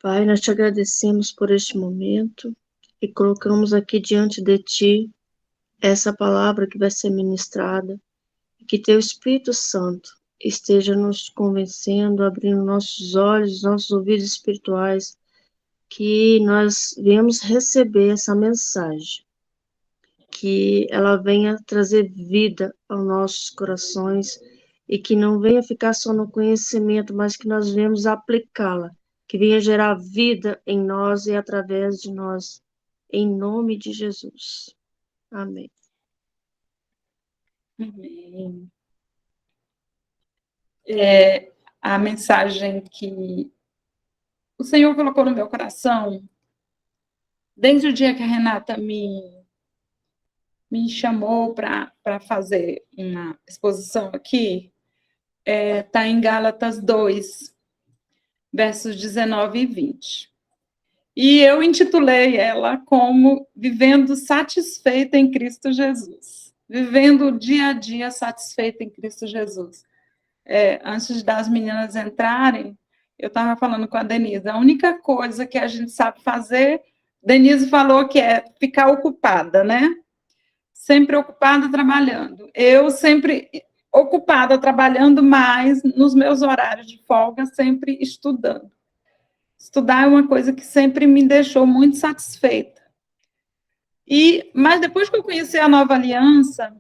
Pai, nós te agradecemos por este momento e colocamos aqui diante de ti essa palavra que vai ser ministrada, e que teu Espírito Santo esteja nos convencendo, abrindo nossos olhos, nossos ouvidos espirituais, que nós venhamos receber essa mensagem, que ela venha trazer vida aos nossos corações e que não venha ficar só no conhecimento, mas que nós venhamos aplicá-la, que venha gerar vida em nós e através de nós, em nome de Jesus. Amém. Amém. A mensagem que o Senhor colocou no meu coração, desde o dia que a Renata me chamou para fazer uma exposição aqui, está em Gálatas 2, versos 19 e 20. E eu intitulei ela como Vivendo Satisfeita em Cristo Jesus. Vivendo o dia a dia satisfeita em Cristo Jesus. Antes das meninas entrarem, eu estava falando com a Denise, a única coisa que a gente sabe fazer, Denise falou que é ficar ocupada, né? Sempre ocupada trabalhando. Eu sempre ocupada trabalhando, mas nos meus horários de folga, sempre estudando. Estudar é uma coisa que sempre me deixou muito satisfeita. Mas depois que eu conheci a Nova Aliança,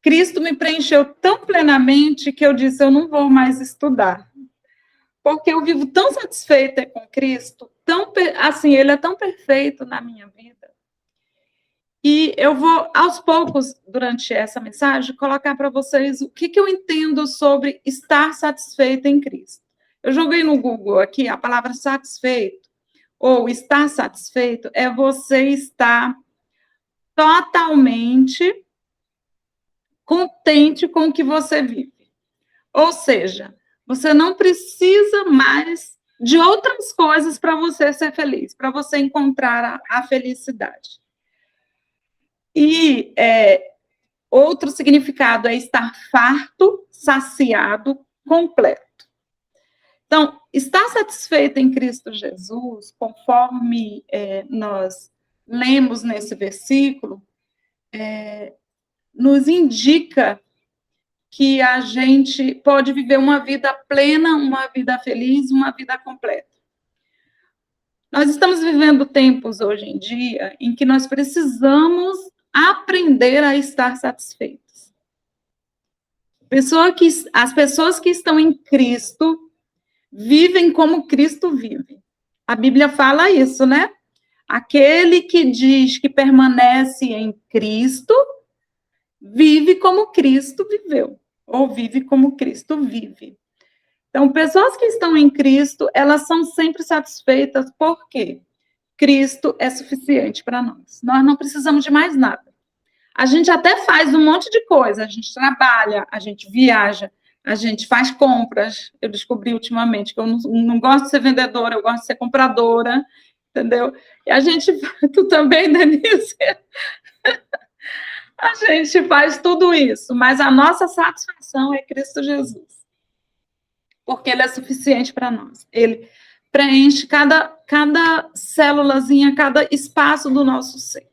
Cristo me preencheu tão plenamente que eu disse, eu não vou mais estudar. Porque eu vivo tão satisfeita com Cristo, assim, Ele é tão perfeito na minha vida. E eu vou, aos poucos, durante essa mensagem, colocar para vocês o que eu entendo sobre estar satisfeita em Cristo. Eu joguei no Google aqui a palavra satisfeito, ou estar satisfeito, é você estar totalmente contente com o que você vive. Ou seja, você não precisa mais de outras coisas para você ser feliz, para você encontrar a felicidade. E outro significado é estar farto, saciado, completo. Então, estar satisfeito em Cristo Jesus, conforme nós lemos nesse versículo, nos indica que a gente pode viver uma vida plena, uma vida feliz, uma vida completa. Nós estamos vivendo tempos hoje em dia em que nós precisamos aprender a estar satisfeitos. As pessoas que estão em Cristo vivem como Cristo vive. A Bíblia fala isso, né? Aquele que diz que permanece em Cristo, vive como Cristo viveu, ou vive como Cristo vive. Então, pessoas que estão em Cristo, elas são sempre satisfeitas, porque Cristo é suficiente para nós. Nós não precisamos de mais nada. A gente até faz um monte de coisa, a gente trabalha, a gente viaja, a gente faz compras. Eu descobri ultimamente que eu não gosto de ser vendedora, eu gosto de ser compradora, entendeu? E a gente, tu também, Denise? A gente faz tudo isso, mas a nossa satisfação é Cristo Jesus. Porque Ele é suficiente para nós. Ele preenche cada célulazinha, cada espaço do nosso ser.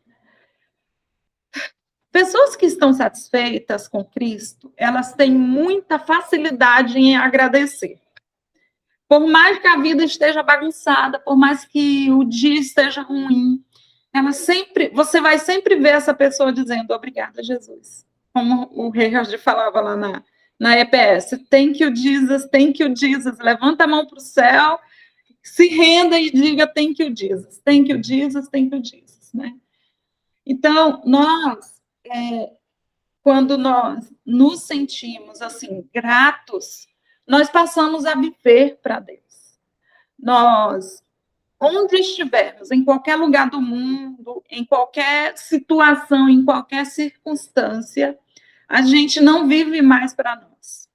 Pessoas que estão satisfeitas com Cristo, elas têm muita facilidade em agradecer. Por mais que a vida esteja bagunçada, por mais que o dia esteja ruim, você vai sempre ver essa pessoa dizendo obrigada, Jesus. Como o Rei Jorge falava lá na EPS, thank you, Jesus, thank you, Jesus. Levanta a mão para o céu, se renda e diga thank you, Jesus, thank you, Jesus, thank you, Jesus. Né? Então, quando nós nos sentimos assim, gratos, nós passamos a viver para Deus. Nós, onde estivermos, em qualquer lugar do mundo, em qualquer situação, em qualquer circunstância, a gente não vive mais para nós.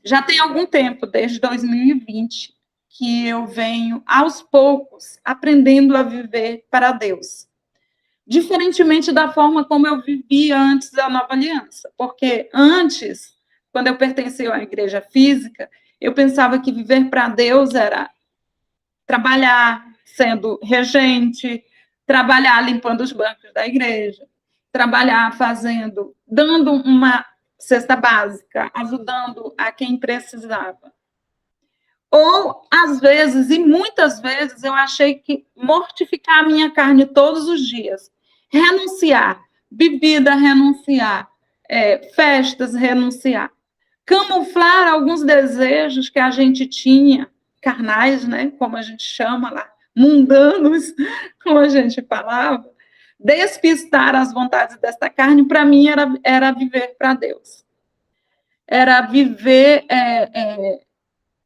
Já tem algum tempo, desde 2020, que eu venho, aos poucos, aprendendo a viver para Deus. Diferentemente da forma como eu vivia antes da Nova Aliança. Porque antes, quando eu pertencia à igreja física, eu pensava que viver para Deus era trabalhar sendo regente, trabalhar limpando os bancos da igreja, trabalhar dando uma cesta básica, ajudando a quem precisava. Ou, às vezes, e muitas vezes, eu achei que mortificar a minha carne todos os dias, renunciar, bebida, renunciar, festas, renunciar, camuflar alguns desejos que a gente tinha, carnais, né, como a gente chama lá, mundanos, como a gente falava, despistar as vontades desta carne, para mim, era viver para Deus. Era viver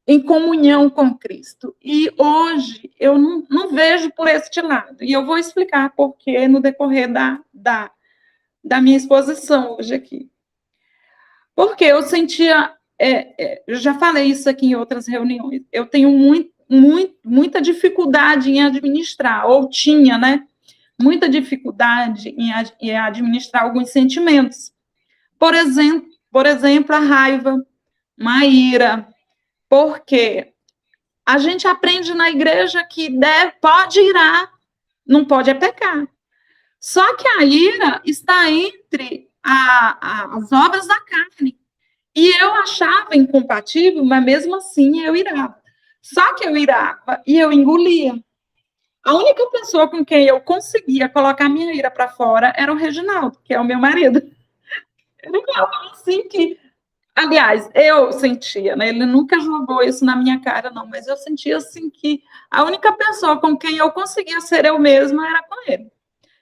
em comunhão com Cristo. E hoje eu não vejo por este lado. E eu vou explicar por quê no decorrer da minha exposição hoje aqui. Porque eu sentia, eu já falei isso aqui em outras reuniões, eu tenho muita dificuldade em administrar, ou tinha, né? Muita dificuldade em administrar alguns sentimentos. Por exemplo, a raiva, uma ira, porque a gente aprende na igreja que pode irar, não pode pecar. Só que a ira está entre as obras da carne. E eu achava incompatível, mas mesmo assim eu irava. Só que eu irava e eu engolia. A única pessoa com quem eu conseguia colocar minha ira para fora era o Reginaldo, que é o meu marido. Ele falava assim que... Aliás, eu sentia, né? Ele nunca jogou isso na minha cara, não, mas eu sentia assim que a única pessoa com quem eu conseguia ser eu mesma era com ele.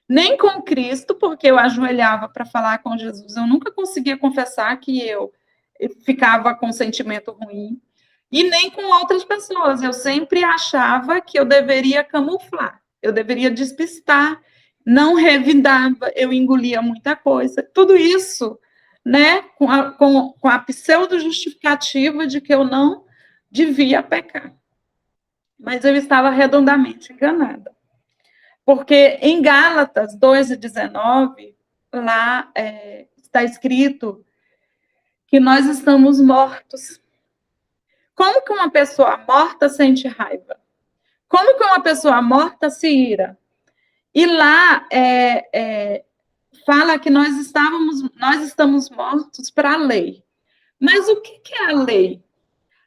Nem com Cristo, porque eu ajoelhava para falar com Jesus, eu nunca conseguia confessar que eu ficava com sentimento ruim, e nem com outras pessoas. Eu sempre achava que eu deveria camuflar, eu deveria despistar, não revidava, eu engolia muita coisa. Tudo isso, né, com a pseudo-justificativa de que eu não devia pecar. Mas eu estava redondamente enganada. Porque em Gálatas 2:19, lá está escrito que nós estamos mortos. Como que uma pessoa morta sente raiva? Como que uma pessoa morta se ira? E lá fala que nós estamos mortos para a lei. Mas o que é a lei?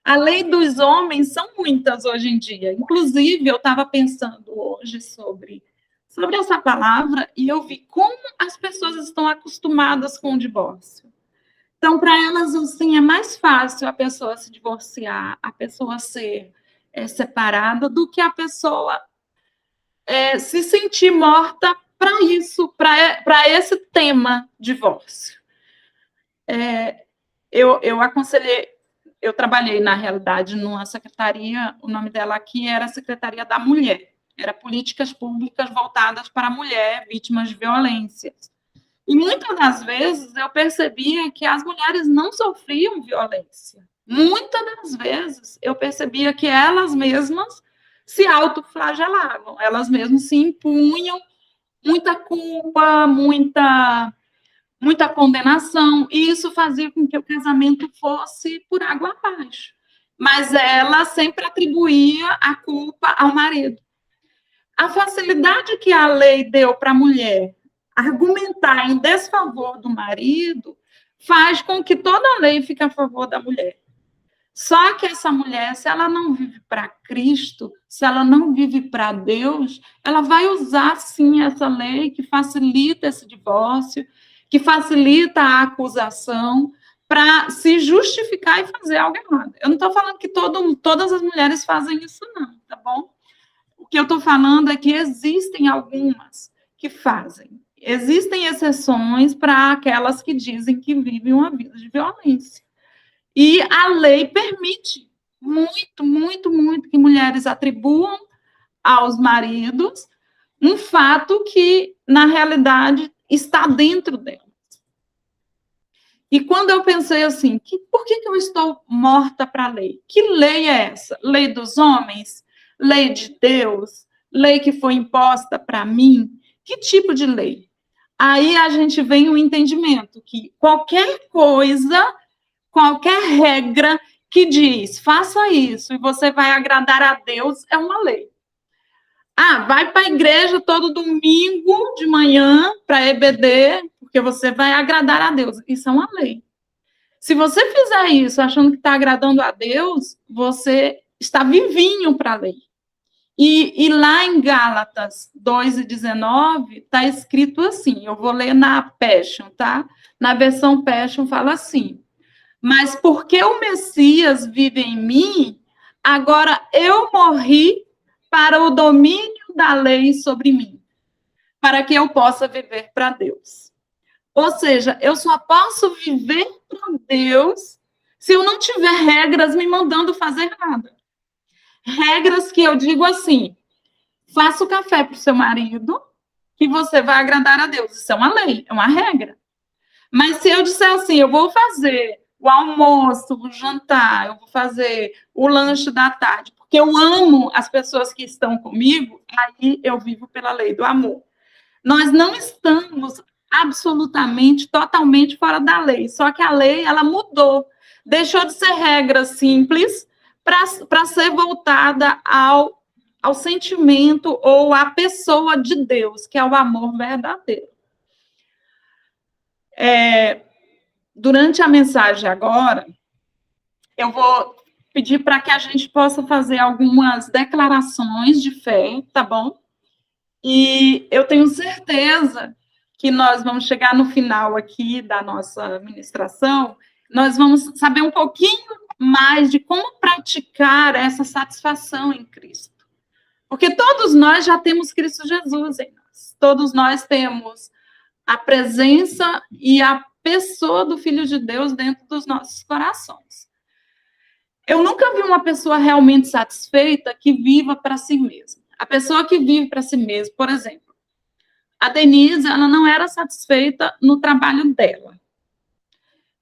A lei dos homens são muitas hoje em dia. Inclusive, eu estava pensando hoje sobre essa palavra e eu vi como as pessoas estão acostumadas com o divórcio. Então, para elas, assim, é mais fácil a pessoa se divorciar, a pessoa ser separada, do que a pessoa se sentir morta para isso, para esse tema divórcio. Eu aconselhei, eu trabalhei, na realidade, numa secretaria, o nome dela aqui era a Secretaria da Mulher, era políticas públicas voltadas para a mulher, vítimas de violências. E muitas das vezes eu percebia que as mulheres não sofriam violência. Muitas das vezes eu percebia que elas mesmas se autoflagelavam, elas mesmas se impunham muita culpa, muita condenação, e isso fazia com que o casamento fosse por água abaixo. Mas ela sempre atribuía a culpa ao marido. A facilidade que a lei deu para a mulher argumentar em desfavor do marido faz com que toda a lei fique a favor da mulher. Só que essa mulher, se ela não vive para Cristo, se ela não vive para Deus, ela vai usar, sim, essa lei que facilita esse divórcio, que facilita a acusação, para se justificar e fazer algo errado. Eu não estou falando que todas as mulheres fazem isso, não, tá bom? O que eu estou falando é que existem algumas que fazem. Existem exceções para aquelas que dizem que vivem uma vida de violência. E a lei permite muito, muito, muito que mulheres atribuam aos maridos um fato que, na realidade, está dentro delas. E quando eu pensei assim, por que eu estou morta para a lei? Que lei é essa? Lei dos homens? Lei de Deus? Lei que foi imposta para mim? Que tipo de lei? Aí a gente vem o entendimento que qualquer coisa, qualquer regra que diz, faça isso e você vai agradar a Deus, é uma lei. Vai para a igreja todo domingo de manhã para EBD, porque você vai agradar a Deus. Isso é uma lei. Se você fizer isso achando que está agradando a Deus, você está vivinho para a lei. E lá em Gálatas 2:19, está escrito assim, eu vou ler na Passion, tá? Na versão Passion fala assim, mas porque o Messias vive em mim, agora eu morri para o domínio da lei sobre mim, para que eu possa viver para Deus. Ou seja, eu só posso viver para Deus se eu não tiver regras me mandando fazer nada. Regras que eu digo assim, faça o café para o seu marido, que você vai agradar a Deus. Isso é uma lei, é uma regra. Mas se eu disser assim, eu vou fazer o almoço, o jantar, eu vou fazer o lanche da tarde, porque eu amo as pessoas que estão comigo, aí eu vivo pela lei do amor. Nós não estamos absolutamente, totalmente fora da lei, só que a lei, ela mudou. Deixou de ser regra simples para ser voltada ao sentimento ou à pessoa de Deus, que é o amor verdadeiro. Durante a mensagem agora, eu vou pedir para que a gente possa fazer algumas declarações de fé, tá bom? E eu tenho certeza que nós vamos chegar no final aqui da nossa ministração, nós vamos saber um pouquinho mais de como praticar essa satisfação em Cristo. Porque todos nós já temos Cristo Jesus em nós. Todos nós temos a presença e a pessoa do Filho de Deus dentro dos nossos corações. Eu nunca vi uma pessoa realmente satisfeita que viva para si mesma. A pessoa que vive para si mesma, por exemplo, a Denise, ela não era satisfeita no trabalho dela.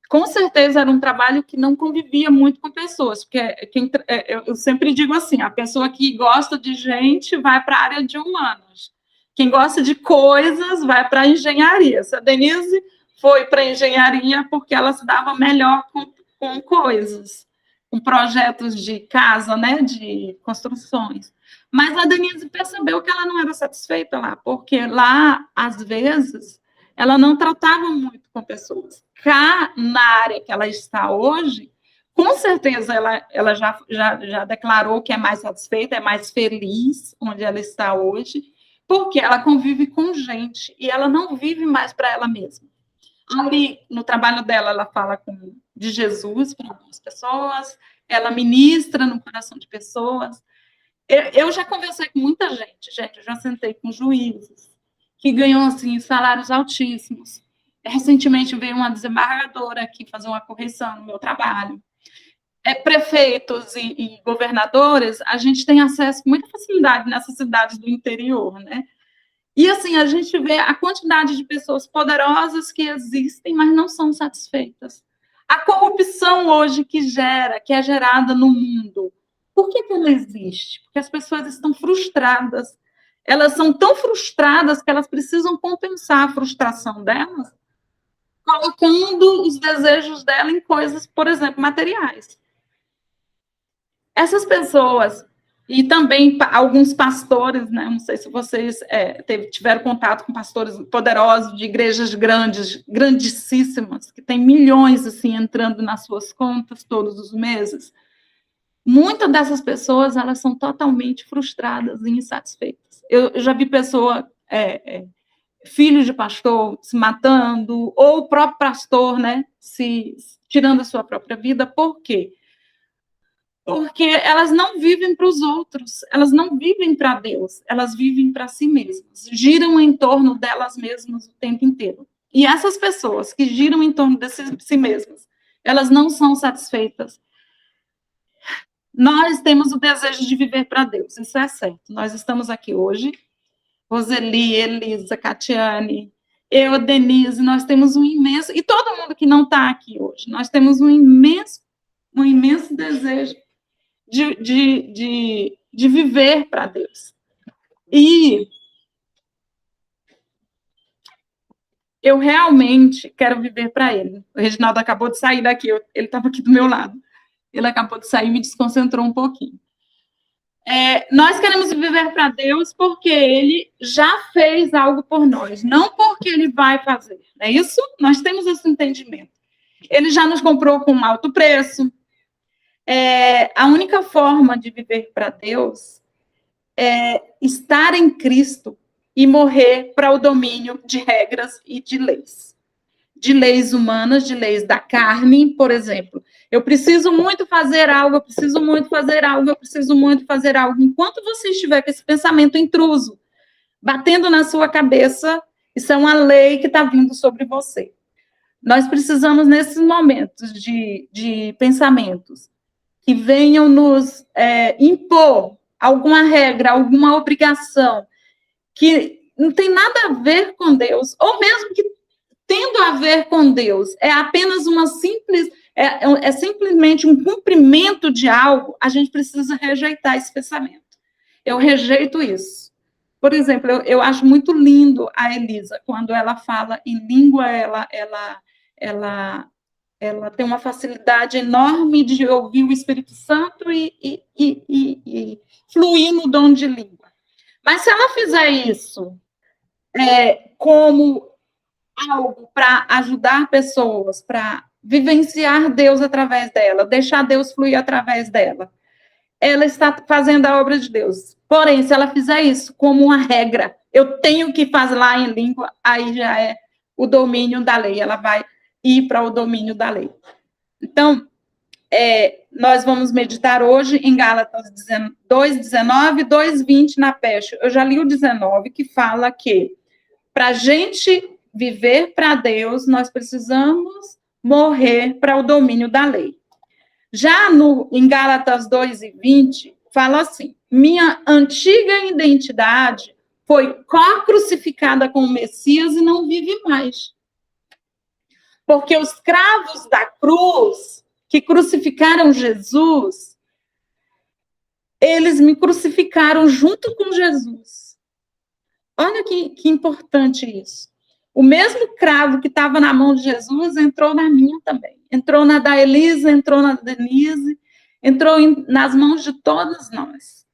Com certeza era um trabalho que não convivia muito com pessoas, porque eu sempre digo assim, a pessoa que gosta de gente vai para a área de humanas. Quem gosta de coisas vai para a engenharia. A Denise foi para a engenharia porque ela se dava melhor com coisas, com projetos de casa, né, de construções. Mas a Denise percebeu que ela não era satisfeita lá, porque lá, às vezes, ela não tratava muito com pessoas. Cá, na área que ela está hoje, com certeza ela já declarou que é mais satisfeita, é mais feliz onde ela está hoje, porque ela convive com gente e ela não vive mais para ela mesma. Ali, no trabalho dela, ela fala de Jesus para algumas pessoas, ela ministra no coração de pessoas. Eu já conversei com muita gente, eu já sentei com juízes que ganham assim, salários altíssimos. Recentemente veio uma desembargadora aqui fazer uma correção no meu trabalho. Prefeitos e governadores, a gente tem acesso com muita facilidade nessas cidades do interior, né? E assim, a gente vê a quantidade de pessoas poderosas que existem, mas não são satisfeitas. A corrupção hoje que é gerada no mundo, por que ela existe? Porque as pessoas estão frustradas. Elas são tão frustradas que elas precisam compensar a frustração delas, colocando os desejos dela em coisas, por exemplo, materiais. Essas pessoas, e também alguns pastores, né? Não sei se vocês tiveram contato com pastores poderosos de igrejas grandes, grandíssimas, que tem milhões assim entrando nas suas contas todos os meses. Muitas dessas pessoas, elas são totalmente frustradas e insatisfeitas. Eu já vi pessoa, filho de pastor, se matando, ou o próprio pastor, né, tirando a sua própria vida. Por quê? Porque elas não vivem para os outros, elas não vivem para Deus, elas vivem para si mesmas, giram em torno delas mesmas o tempo inteiro. E essas pessoas que giram em torno de si mesmas, elas não são satisfeitas. Nós temos o desejo de viver para Deus, isso é certo. Nós estamos aqui hoje, Roseli, Elisa, Catiane, eu, Denise, nós temos um imenso, e todo mundo que não está aqui hoje, nós temos um imenso desejo de viver para Deus. E eu realmente quero viver para Ele. O Reginaldo acabou de sair daqui, ele estava aqui do meu lado. Ele acabou de sair e me desconcentrou um pouquinho. Nós queremos viver para Deus porque Ele já fez algo por nós, não porque Ele vai fazer. Não é isso? Nós temos esse entendimento. Ele já nos comprou com um alto preço. A única forma de viver para Deus é estar em Cristo e morrer para o domínio de regras e de leis. De leis humanas, de leis da carne, por exemplo. Eu preciso muito fazer algo, eu preciso muito fazer algo, eu preciso muito fazer algo. Enquanto você estiver com esse pensamento intruso, batendo na sua cabeça, isso é uma lei que está vindo sobre você. Nós precisamos, nesses momentos de pensamentos, que venham nos impor alguma regra, alguma obrigação, que não tem nada a ver com Deus, ou mesmo que tendo a ver com Deus, é apenas uma simples, simplesmente um cumprimento de algo, a gente precisa rejeitar esse pensamento. Eu rejeito isso. Por exemplo, eu acho muito lindo a Elisa, quando ela fala em língua, ela tem uma facilidade enorme de ouvir o Espírito Santo e fluir no dom de língua. Mas se ela fizer isso como algo para ajudar pessoas, para vivenciar Deus através dela, deixar Deus fluir através dela, ela está fazendo a obra de Deus. Porém, se ela fizer isso como uma regra, eu tenho que falar em língua, aí já é o domínio da lei, ela vai ir para o domínio da lei. Então, nós vamos meditar hoje em Gálatas 2:19, 2:20 na Pesce. Eu já li o 19, que fala que para a gente viver para Deus, nós precisamos morrer para o domínio da lei. Já em Gálatas 2:20, fala assim: minha antiga identidade foi co-crucificada com o Messias e não vive mais. Porque os cravos da cruz que crucificaram Jesus, eles me crucificaram junto com Jesus. Olha que importante isso. O mesmo cravo que estava na mão de Jesus entrou na minha também. Entrou na da Elisa, entrou na da Denise, entrou nas mãos de todos nós.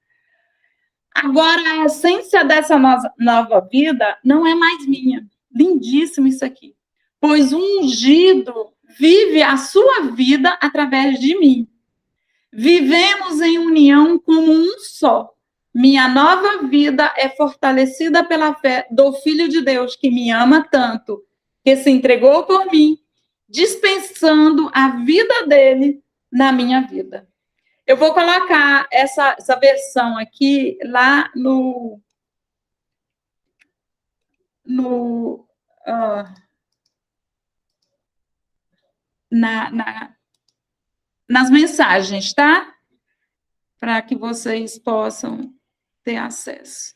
Agora, a essência dessa nova vida não é mais minha. Lindíssimo isso aqui. Pois o ungido vive a sua vida através de mim. Vivemos em união como um só. Minha nova vida é fortalecida pela fé do Filho de Deus, que me ama tanto, que se entregou por mim, dispensando a vida dele na minha vida. Eu vou colocar essa versão aqui lá nas mensagens, tá? Para que vocês possam ter acesso.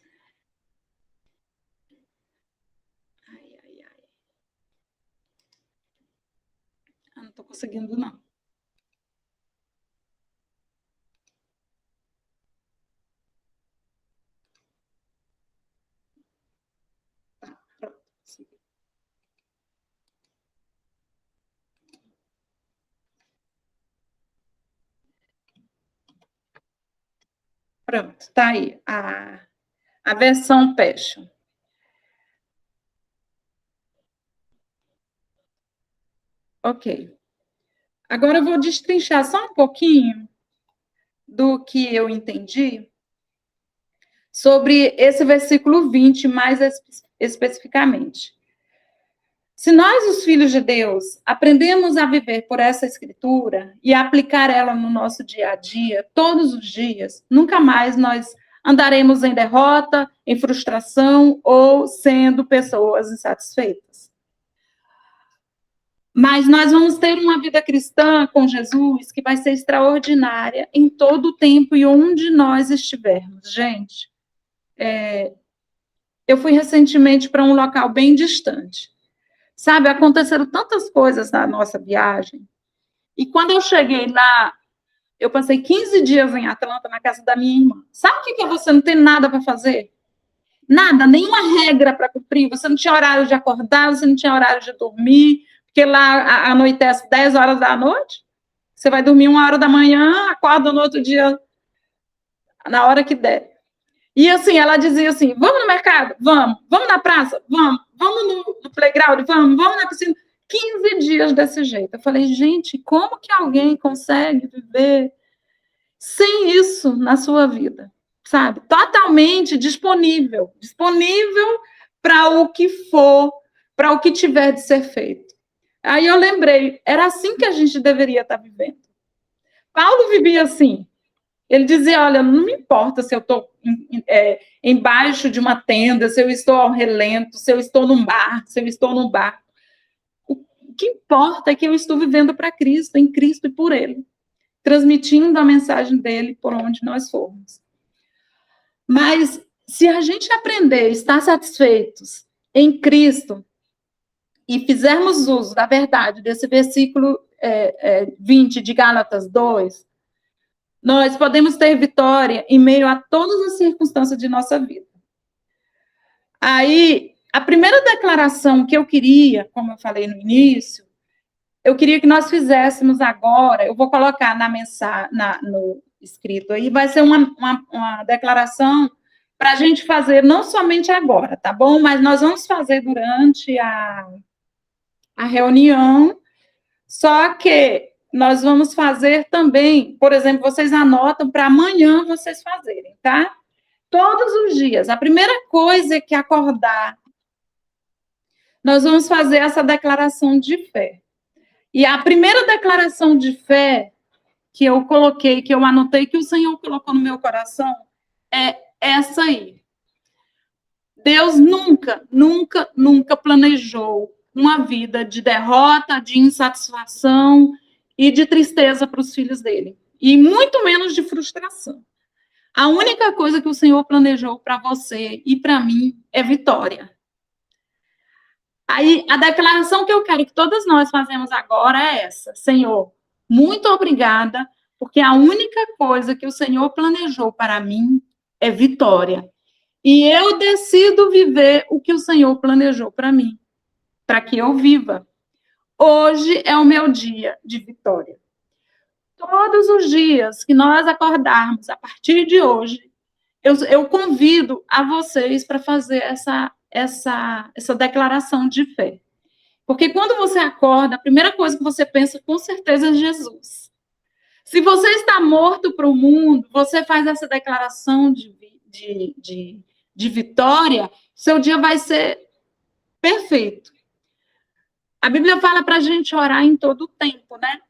Não estou conseguindo, não. Pronto, tá aí a versão Passion. Ok. Agora eu vou destrinchar só um pouquinho do que eu entendi sobre esse versículo 20, mais especificamente. Se nós, os filhos de Deus, aprendemos a viver por essa escritura e aplicar ela no nosso dia a dia, todos os dias, nunca mais nós andaremos em derrota, em frustração ou sendo pessoas insatisfeitas. Mas nós vamos ter uma vida cristã com Jesus que vai ser extraordinária em todo o tempo e onde nós estivermos. Gente, eu fui recentemente para um local bem distante. Sabe, aconteceram tantas coisas na nossa viagem. E quando eu cheguei lá, eu passei 15 dias em Atlanta, na casa da minha irmã. Sabe o que é você não ter nada para fazer? Nada, nenhuma regra para cumprir. Você não tinha horário de acordar, você não tinha horário de dormir, porque lá anoitece 10 horas da noite. Você vai dormir 1 hora da manhã, acorda no outro dia na hora que der. E assim, ela dizia assim, vamos no mercado? Vamos na praça? Vamos no playground? Vamos na piscina? 15 dias desse jeito. Eu falei, gente, como que alguém consegue viver sem isso na sua vida? Sabe? Totalmente disponível para o que for, para o que tiver de ser feito. Aí eu lembrei, era assim que a gente deveria estar vivendo. Paulo vivia assim. Ele dizia, olha, não me importa se eu estou embaixo de uma tenda, se eu estou ao relento, se eu estou num bar, se eu estou num bar. O que importa é que eu estou vivendo para Cristo, em Cristo e por Ele, transmitindo a mensagem dele por onde nós formos. Mas se a gente aprender a estar satisfeitos em Cristo e fizermos uso da verdade desse versículo 20 de Gálatas 2, nós podemos ter vitória em meio a todas as circunstâncias de nossa vida. Aí, a primeira declaração que eu queria, como eu falei no início, eu queria que nós fizéssemos agora, eu vou colocar na mensagem, no escrito aí, vai ser uma declaração para a gente fazer não somente agora, tá bom? Mas nós vamos fazer durante a reunião, só que nós vamos fazer também, por exemplo, vocês anotam para amanhã vocês fazerem, tá? Todos os dias. A primeira coisa é que acordar, nós vamos fazer essa declaração de fé. E a primeira declaração de fé que eu coloquei, que eu anotei, que o Senhor colocou no meu coração, é essa aí. Deus nunca planejou uma vida de derrota, de insatisfação e de tristeza para os filhos dele. E muito menos de frustração. A única coisa que o Senhor planejou para você e para mim é vitória. Aí, a declaração que eu quero que todas nós fazemos agora é essa. Senhor, muito obrigada, porque a única coisa que o Senhor planejou para mim é vitória. E eu decido viver o que o Senhor planejou para mim, para que eu viva. Hoje é o meu dia de vitória. Todos os dias que nós acordarmos, a partir de hoje, eu convido a vocês para fazer essa declaração de fé. Porque quando você acorda, a primeira coisa que você pensa, com certeza, é Jesus. Se você está morto para o mundo, você faz essa declaração de vitória, seu dia vai ser perfeito. A Bíblia fala para a gente orar em todo o tempo, né?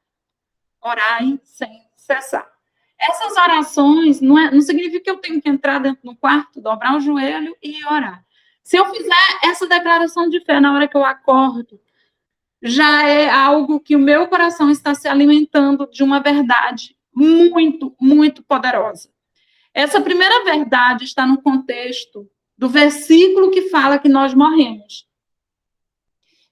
Orar sem cessar. Essas orações não significa que eu tenho que entrar dentro do quarto, dobrar o joelho e orar. Se eu fizer essa declaração de fé na hora que eu acordo, já é algo que o meu coração está se alimentando de uma verdade muito, muito poderosa. Essa primeira verdade está no contexto do versículo que fala que nós morremos.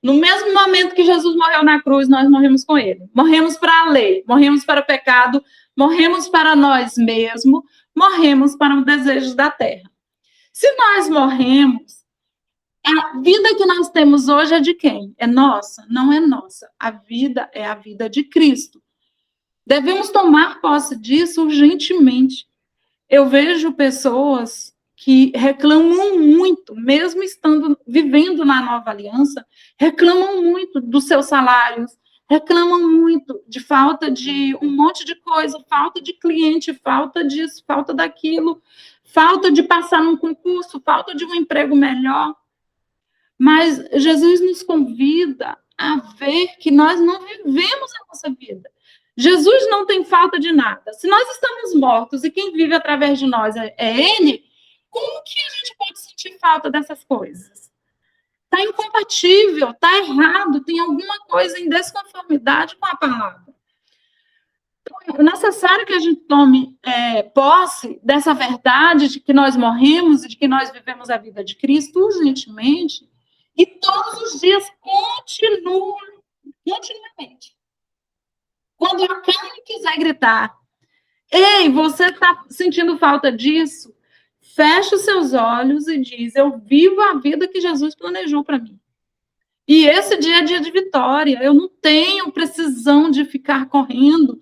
No mesmo momento que Jesus morreu na cruz, nós morremos com ele. Morremos para a lei, morremos para o pecado, morremos para nós mesmos, morremos para os desejos da terra. Se nós morremos, a vida que nós temos hoje é de quem? É nossa? Não é nossa. A vida é a vida de Cristo. Devemos tomar posse disso urgentemente. Eu vejo pessoas que reclamam muito, mesmo vivendo na nova aliança, reclamam muito dos seus salários, reclamam muito de falta de um monte de coisa, falta de cliente, falta disso, falta daquilo, falta de passar num concurso, falta de um emprego melhor. Mas Jesus nos convida a ver que nós não vivemos a nossa vida. Jesus não tem falta de nada. Se nós estamos mortos e quem vive através de nós é Ele, como que a gente pode sentir falta dessas coisas? Está incompatível, está errado, tem alguma coisa em desconformidade com a palavra. Então, é necessário que a gente tome posse dessa verdade de que nós morremos e de que nós vivemos a vida de Cristo urgentemente e todos os dias continuamente. Quando a carne quiser gritar, ei, você está sentindo falta disso? Fecha os seus olhos e diz, eu vivo a vida que Jesus planejou para mim. E esse dia é dia de vitória. Eu não tenho precisão de ficar correndo,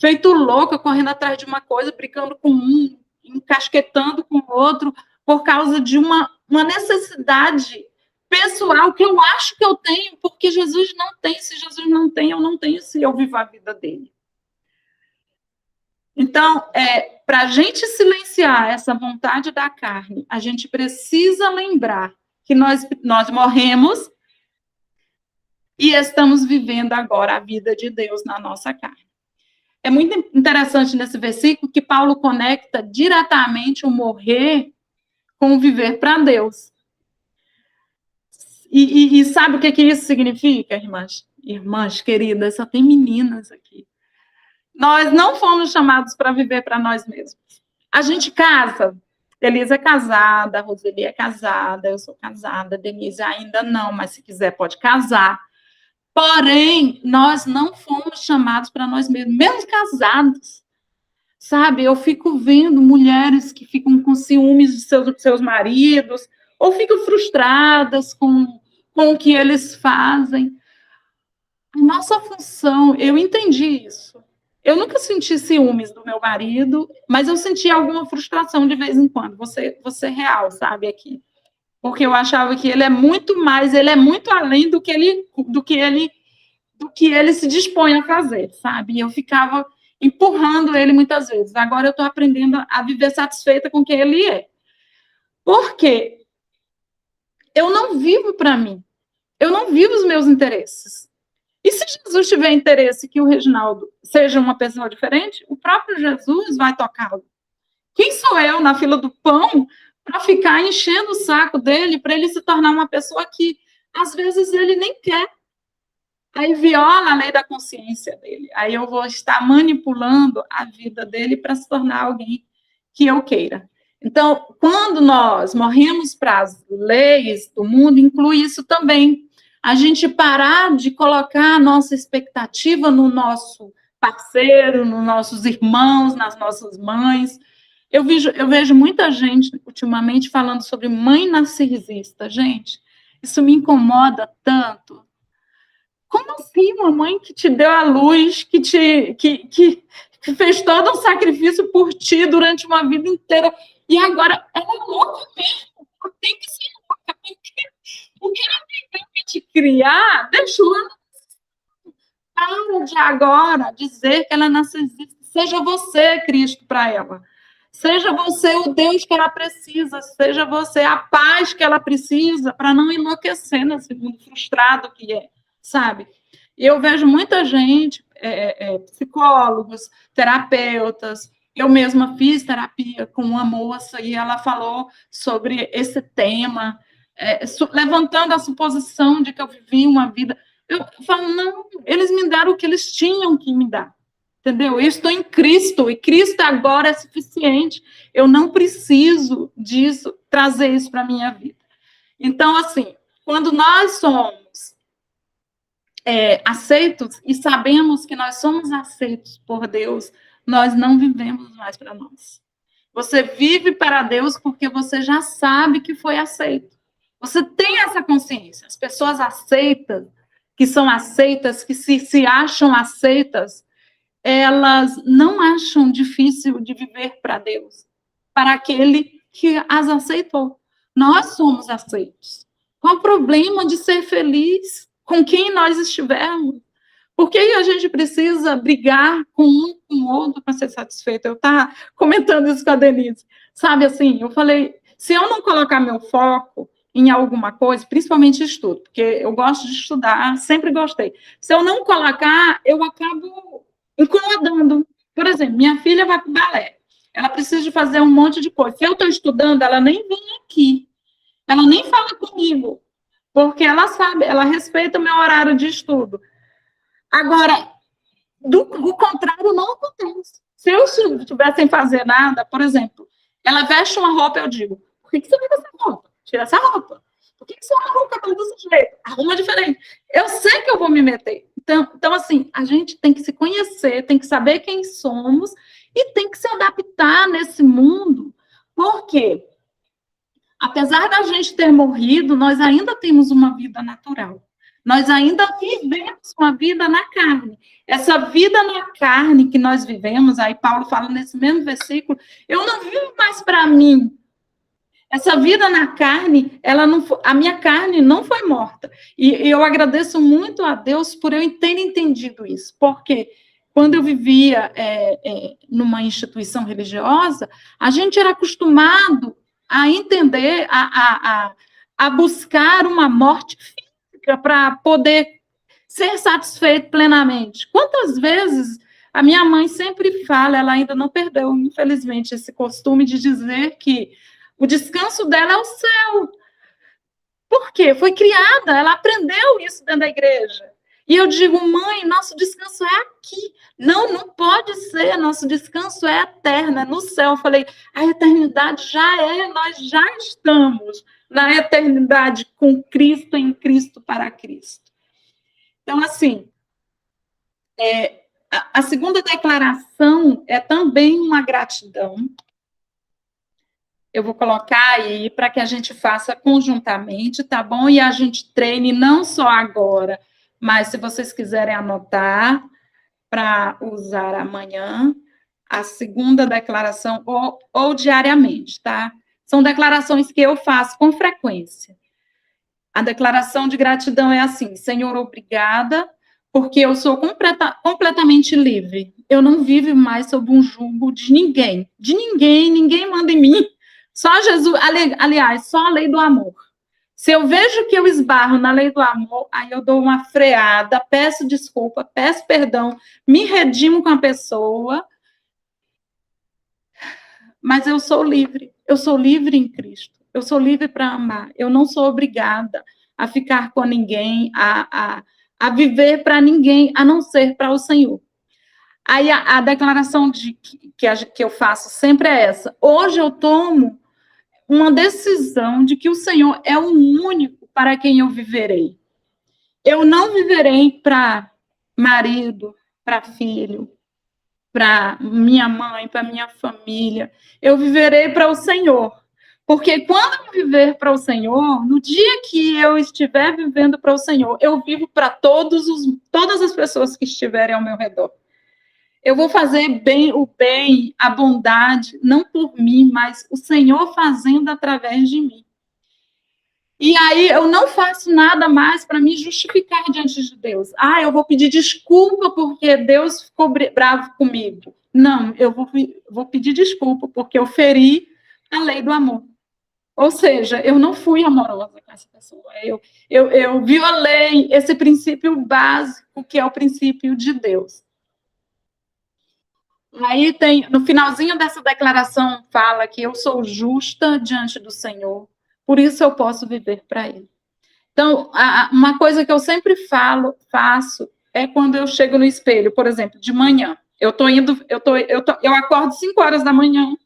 feito louca, correndo atrás de uma coisa, brincando com um. encasquetando com o outro por causa de uma necessidade pessoal que eu acho que eu tenho, porque Jesus não tem. Se Jesus não tem, eu não tenho se eu vivo a vida dele. Então, para a gente silenciar essa vontade da carne, a gente precisa lembrar que nós morremos e estamos vivendo agora a vida de Deus na nossa carne. É muito interessante nesse versículo que Paulo conecta diretamente o morrer com o viver para Deus. E sabe o que isso significa, irmãs? Irmãs queridas, só tem meninas aqui. Nós não fomos chamados para viver para nós mesmos. A gente casa. Elisa é casada, a Roseli é casada, eu sou casada, Denise ainda não, mas se quiser pode casar. Porém, nós não fomos chamados para nós mesmos, mesmo casados. Sabe, eu fico vendo mulheres que ficam com ciúmes de seus maridos, ou ficam frustradas com o que eles fazem. A nossa função, eu entendi isso. Eu nunca senti ciúmes do meu marido, mas eu senti alguma frustração de vez em quando. Você real, sabe, aqui. Porque eu achava que ele é muito mais, ele é muito além do que ele se dispõe a fazer, sabe? E eu ficava empurrando ele muitas vezes. Agora eu estou aprendendo a viver satisfeita com quem ele é. Por quê? Eu não vivo para mim. Eu não vivo os meus interesses. E se Jesus tiver interesse que o Reginaldo seja uma pessoa diferente, o próprio Jesus vai tocá-lo. Quem sou eu na fila do pão para ficar enchendo o saco dele para ele se tornar uma pessoa que, às vezes, ele nem quer? Aí viola a lei da consciência dele. Aí eu vou estar manipulando a vida dele para se tornar alguém que eu queira. Então, quando nós morremos para as leis do mundo, inclui isso também. A gente parar de colocar a nossa expectativa no nosso parceiro, nos nossos irmãos, nas nossas mães. Eu vejo muita gente, ultimamente, falando sobre mãe narcisista. Gente, isso me incomoda tanto. Como assim uma mãe que te deu a luz, que fez todo um sacrifício por ti durante uma vida inteira, e agora ela é louca mesmo? Ela tem que ser louca, porque ela tem que te criar, deixou ela. Para de agora dizer que ela é narcisista. Seja você Cristo para ela. Seja você o Deus que ela precisa. Seja você a paz que ela precisa para não enlouquecer nesse mundo frustrado que é, sabe? E eu vejo muita gente, psicólogos, terapeutas. Eu mesma fiz terapia com uma moça e ela falou sobre esse tema, levantando a suposição de que eu vivi uma vida. Eu falo, não, eles me deram o que eles tinham que me dar, entendeu? Eu estou em Cristo, e Cristo agora é suficiente. Eu não preciso disso, trazer isso para a minha vida. Então, assim, quando nós somos aceitos e sabemos que nós somos aceitos por Deus, nós não vivemos mais para nós. Você vive para Deus porque você já sabe que foi aceito. Você tem essa consciência. As pessoas aceitas, que são aceitas, que se acham aceitas, elas não acham difícil de viver para Deus, para aquele que as aceitou. Nós somos aceitos. Qual o problema de ser feliz com quem nós estivermos? Por que a gente precisa brigar com um com o outro para ser satisfeito? Eu estava comentando isso com a Denise. Sabe assim, eu falei, se eu não colocar meu foco em alguma coisa, principalmente estudo, porque eu gosto de estudar, sempre gostei. Se eu não colocar, eu acabo incomodando. Por exemplo, minha filha vai para o balé, ela precisa de fazer um monte de coisa. Se eu estou estudando, ela nem vem aqui, ela nem fala comigo, porque ela sabe, ela respeita o meu horário de estudo. Agora, o contrário não acontece. Se eu estiver sem fazer nada, por exemplo, ela veste uma roupa, eu digo, por que você vai com essa roupa? Tira essa roupa. Por que você arruma o cabelo desse jeito? Arruma diferente. Eu sei que eu vou me meter. Então, assim, a gente tem que se conhecer, tem que saber quem somos e tem que se adaptar nesse mundo. Por quê? Apesar da gente ter morrido, nós ainda temos uma vida natural. Nós ainda vivemos uma vida na carne. Essa vida na carne que nós vivemos, aí Paulo fala nesse mesmo versículo, eu não vivo mais para mim. Essa vida na carne, a minha carne não foi morta. E eu agradeço muito a Deus por eu ter entendido isso. Porque quando eu vivia numa instituição religiosa, a gente era acostumado a entender, a buscar uma morte física para poder ser satisfeito plenamente. Quantas vezes a minha mãe sempre fala, ela ainda não perdeu, infelizmente, esse costume de dizer que o descanso dela é o céu. Por quê? Foi criada, ela aprendeu isso dentro da igreja. E eu digo, mãe, nosso descanso é aqui. Não, não pode ser, nosso descanso é eterno, é no céu. Eu falei, a eternidade já é, nós já estamos na eternidade com Cristo, em Cristo, para Cristo. Então, assim, a segunda declaração é também uma gratidão. Eu vou colocar aí para que a gente faça conjuntamente, tá bom? E a gente treine não só agora, mas se vocês quiserem anotar para usar amanhã, a segunda declaração, ou diariamente, tá? São declarações que eu faço com frequência. A declaração de gratidão é assim: Senhor, obrigada, porque eu sou completamente livre. Eu não vivo mais sob um jugo de ninguém. De ninguém, ninguém manda em mim. Só Jesus, aliás, só a lei do amor. Se eu vejo que eu esbarro na lei do amor, aí eu dou uma freada, peço desculpa, peço perdão, me redimo com a pessoa, mas eu sou livre em Cristo, eu sou livre para amar, eu não sou obrigada a ficar com ninguém, a viver para ninguém, a não ser para o Senhor. Aí a declaração que eu faço sempre é essa: hoje eu tomo uma decisão de que o Senhor é o único para quem eu viverei. Eu não viverei para marido, para filho, para minha mãe, para minha família. Eu viverei para o Senhor. Porque quando eu viver para o Senhor, no dia que eu estiver vivendo para o Senhor, eu vivo para todas as pessoas que estiverem ao meu redor. Eu vou fazer o bem, a bondade, não por mim, mas o Senhor fazendo através de mim. E aí eu não faço nada mais para me justificar diante de Deus. Eu vou pedir desculpa porque Deus ficou bravo comigo. Não, eu vou pedir desculpa porque eu feri a lei do amor. Ou seja, eu não fui amorosa com essa pessoa. Eu violei esse princípio básico, que é o princípio de Deus. Aí no finalzinho dessa declaração, fala que eu sou justa diante do Senhor, por isso eu posso viver para Ele. Então, uma coisa que eu sempre faço, é quando eu chego no espelho, por exemplo, de manhã. Eu acordo 5 horas da manhã,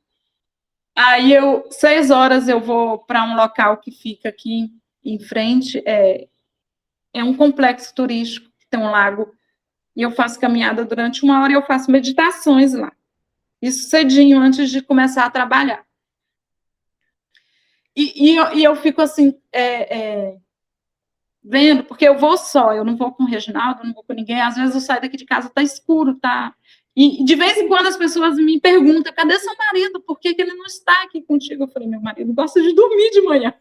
aí 6 horas eu vou para um local que fica aqui em frente, é um complexo turístico, que tem um lago, e eu faço caminhada durante 1 hora e eu faço meditações lá. Isso cedinho, antes de começar a trabalhar. E eu fico assim, vendo, porque eu vou só, eu não vou com o Reginaldo, não vou com ninguém, às vezes eu saio daqui de casa, tá escuro, tá? E de vez em quando as pessoas me perguntam, cadê seu marido? Por que ele não está aqui contigo? Eu falei, meu marido gosta de dormir de manhã.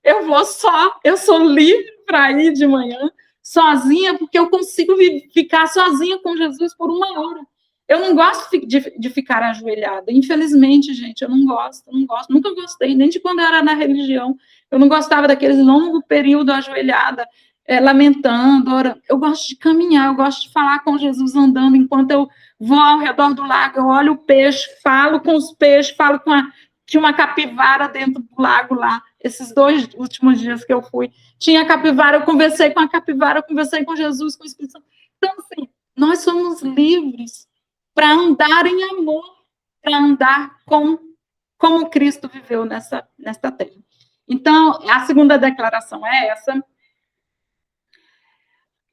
Eu vou só, eu sou livre para ir de manhã, sozinha, porque eu consigo ficar sozinha com Jesus por 1 hora. Eu não gosto de ficar ajoelhada. Infelizmente, gente, eu não gosto. Nunca gostei, nem de quando eu era na religião. Eu não gostava daqueles longos períodos ajoelhada, lamentando, orando. Eu gosto de caminhar, eu gosto de falar com Jesus andando, enquanto eu vou ao redor do lago, eu olho o peixe, falo com os peixes, tinha uma capivara dentro do lago lá. Esses 2 últimos dias que eu fui, tinha capivara, eu conversei com a capivara, eu conversei com Jesus, com o Espírito Santo. Então, assim, nós somos livres para andar em amor, para andar como Cristo viveu nesta terra. Então, a segunda declaração é essa.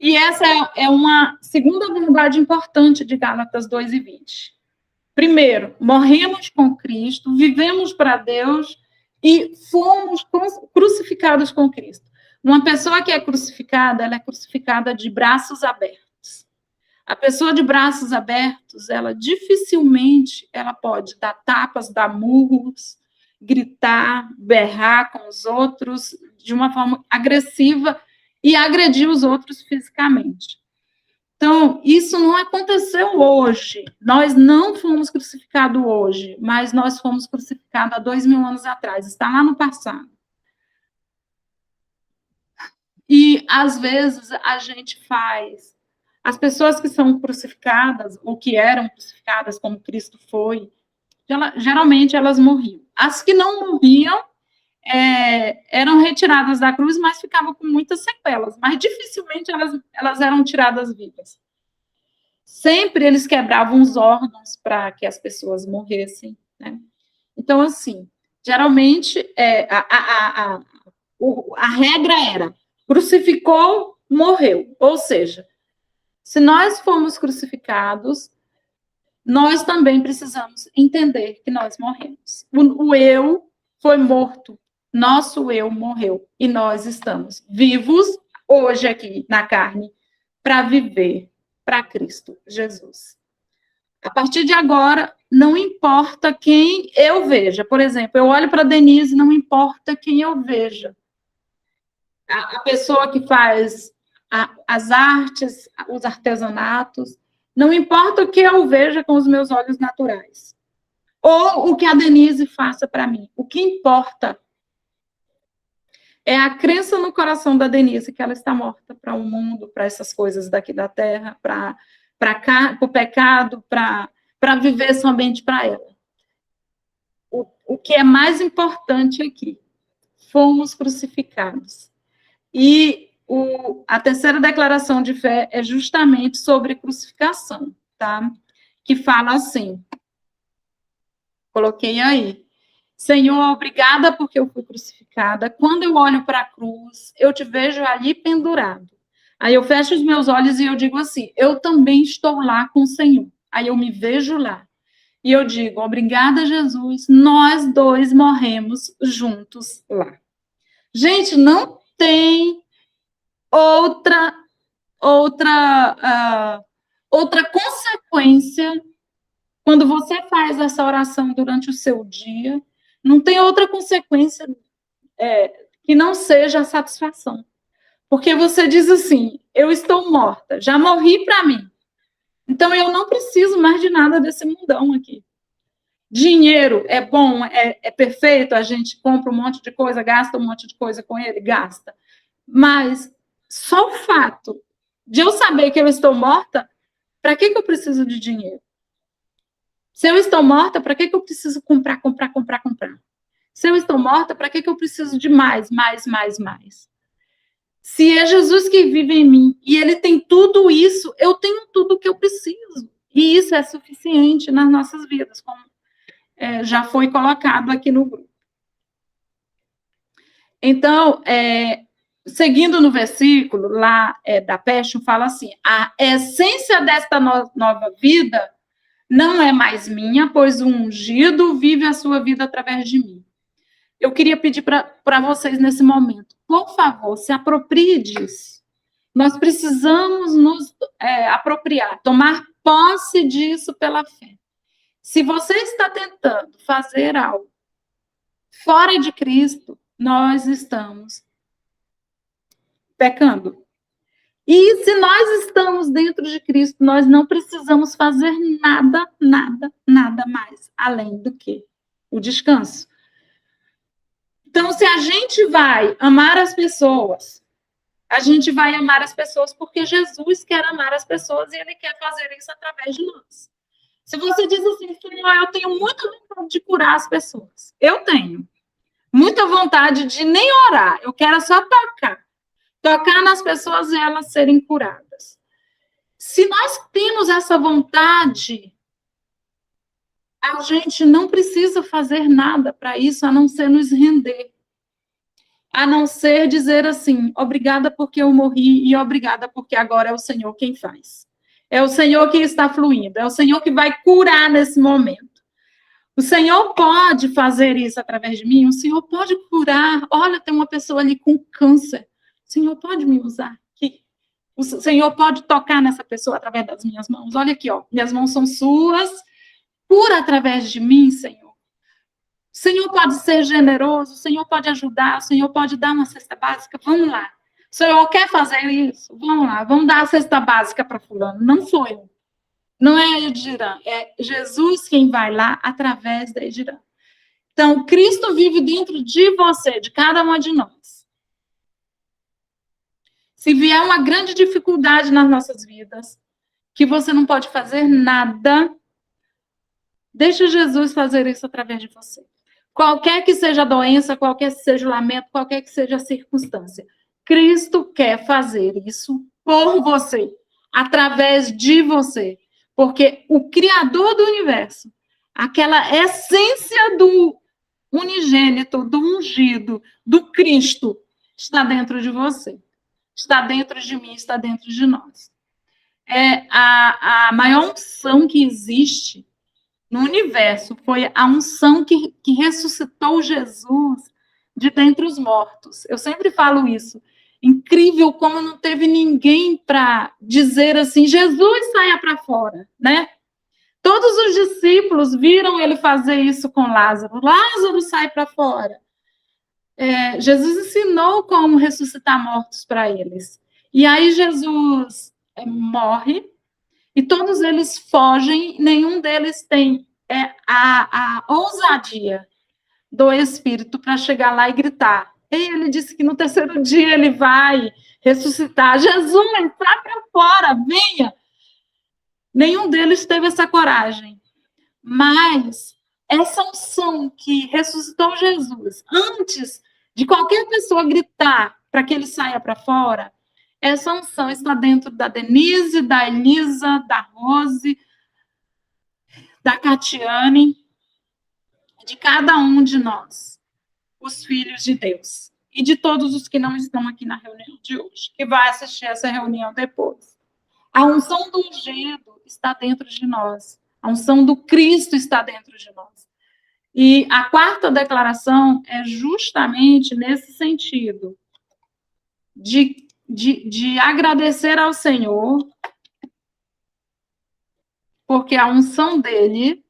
E essa é uma segunda verdade importante de Gálatas 2:20. Primeiro, morremos com Cristo, vivemos para Deus e fomos crucificados com Cristo. Uma pessoa que é crucificada, ela é crucificada de braços abertos. A pessoa de braços abertos, ela dificilmente ela pode dar tapas, dar murros, gritar, berrar com os outros de uma forma agressiva e agredir os outros fisicamente. Então, isso não aconteceu hoje. Nós não fomos crucificados hoje, mas nós fomos crucificados há 2000 anos atrás. Está lá no passado. E, às vezes, a gente faz... As pessoas que são crucificadas, ou que eram crucificadas como Cristo foi, geralmente elas morriam. As que não morriam eram retiradas da cruz, mas ficavam com muitas sequelas. Mas dificilmente elas eram tiradas vivas. Sempre eles quebravam os órgãos para que as pessoas morressem, né? Então, assim, geralmente a regra era crucificou, morreu. Ou seja, se nós formos crucificados, nós também precisamos entender que nós morremos. O eu foi morto, nosso eu morreu, e nós estamos vivos hoje aqui na carne para viver para Cristo Jesus. A partir de agora, não importa quem eu veja. Por exemplo, eu olho para a Denise, não importa quem eu veja. A pessoa que faz as artes, os artesanatos, não importa o que eu veja com os meus olhos naturais. Ou o que a Denise faça para mim. O que importa é a crença no coração da Denise que ela está morta para o mundo, para essas coisas daqui da terra, para o pecado, para viver somente para ela. O que é mais importante aqui, fomos crucificados. E a terceira declaração de fé é justamente sobre crucificação, tá? Que fala assim, coloquei aí, Senhor, obrigada porque eu fui crucificada. Quando eu olho para a cruz, eu te vejo ali pendurado. Aí eu fecho os meus olhos e eu digo assim, eu também estou lá com o Senhor. Aí eu me vejo lá. E eu digo, obrigada, Jesus, nós dois morremos juntos lá. Gente, não tem outra consequência quando você faz essa oração durante o seu dia. Não tem outra consequência que não seja a satisfação. Porque você diz assim, eu estou morta, já morri para mim. Então, eu não preciso mais de nada desse mundão aqui. Dinheiro é bom, é perfeito, a gente compra um monte de coisa, gasta um monte de coisa com ele, gasta. Mas só o fato de eu saber que eu estou morta, para que eu preciso de dinheiro? Se eu estou morta, para que eu preciso comprar? Se eu estou morta, para que eu preciso de mais? Se é Jesus que vive em mim e ele tem tudo isso, eu tenho tudo o que eu preciso. E isso é suficiente nas nossas vidas, como já foi colocado aqui no grupo. Então, seguindo no versículo lá da Passion, fala assim, a essência desta nova vida não é mais minha, pois o ungido vive a sua vida através de mim. Eu queria pedir para vocês nesse momento, por favor, se aproprie disso. Nós precisamos nos apropriar, tomar posse disso pela fé. Se você está tentando fazer algo fora de Cristo, nós estamos pecando. E se nós estamos dentro de Cristo, nós não precisamos fazer nada mais, além do que o descanso. Então, se a gente vai amar as pessoas, a gente vai amar as pessoas porque Jesus quer amar as pessoas e ele quer fazer isso através de nós. Se você diz assim, eu tenho muita vontade de curar as pessoas. Eu tenho muita vontade de nem orar, eu quero só tocar nas pessoas e elas serem curadas. Se nós temos essa vontade, a gente não precisa fazer nada para isso, a não ser nos render. A não ser dizer assim, obrigada porque eu morri e obrigada porque agora é o Senhor quem faz. É o Senhor que está fluindo, é o Senhor que vai curar nesse momento. O Senhor pode fazer isso através de mim, o Senhor pode curar. Olha, tem uma pessoa ali com câncer. O Senhor pode me usar aqui? O Senhor pode tocar nessa pessoa através das minhas mãos? Olha aqui, ó, minhas mãos são suas, cura através de mim, Senhor. O Senhor pode ser generoso, o Senhor pode ajudar, o Senhor pode dar uma cesta básica, vamos lá. O Senhor quer fazer isso? Vamos lá, vamos dar a cesta básica para fulano. Não sou eu. Não é a Edirã, é Jesus quem vai lá através da Edirã. Então, Cristo vive dentro de você, de cada uma de nós. Se vier uma grande dificuldade nas nossas vidas, que você não pode fazer nada, deixa Jesus fazer isso através de você. Qualquer que seja a doença, qualquer que seja o lamento, qualquer que seja a circunstância, Cristo quer fazer isso por você, através de você. Porque o Criador do universo, aquela essência do unigênito, do ungido, do Cristo, está dentro de você. Está dentro de mim, está dentro de nós. É a maior unção que existe no universo foi a unção que ressuscitou Jesus de dentre os mortos. Eu sempre falo isso. Incrível como não teve ninguém para dizer assim, Jesus saia para fora, né? Todos os discípulos viram ele fazer isso com Lázaro. Lázaro sai para fora. Jesus ensinou como ressuscitar mortos para eles. E aí Jesus morre e todos eles fogem, nenhum deles tem a ousadia do Espírito para chegar lá e gritar. E ele disse que no terceiro dia ele vai ressuscitar. Jesus, sai para fora, venha. Nenhum deles teve essa coragem. Mas essa unção que ressuscitou Jesus, antes de qualquer pessoa gritar para que ele saia para fora, essa unção está dentro da Denise, da Elisa, da Rose, da Catiane, de cada um de nós, os filhos de Deus, e de todos os que não estão aqui na reunião de hoje, que vai assistir essa reunião depois. A unção do ungido está dentro de nós. A unção do Cristo está dentro de nós. E a quarta declaração é justamente nesse sentido, de agradecer ao Senhor, porque a unção dele,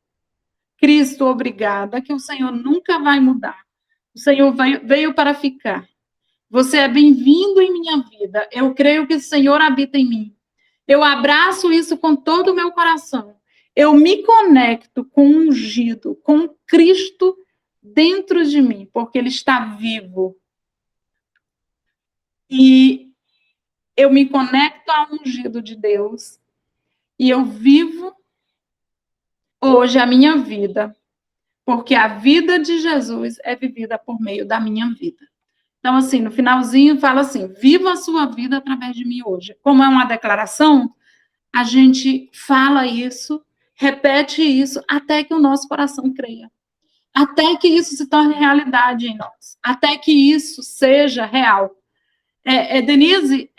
Cristo, obrigada, que o Senhor nunca vai mudar. O Senhor veio para ficar. Você é bem-vindo em minha vida. Eu creio que o Senhor habita em mim. Eu abraço isso com todo o meu coração. Eu me conecto com o ungido, com Cristo dentro de mim, porque ele está vivo. E eu me conecto ao ungido de Deus. E eu vivo hoje a minha vida, porque a vida de Jesus é vivida por meio da minha vida. Então, assim, no finalzinho, fala assim, viva a sua vida através de mim hoje. Como é uma declaração, a gente fala isso, repete isso, até que o nosso coração creia. Até que isso se torne realidade em nós. Até que isso seja real. Denise,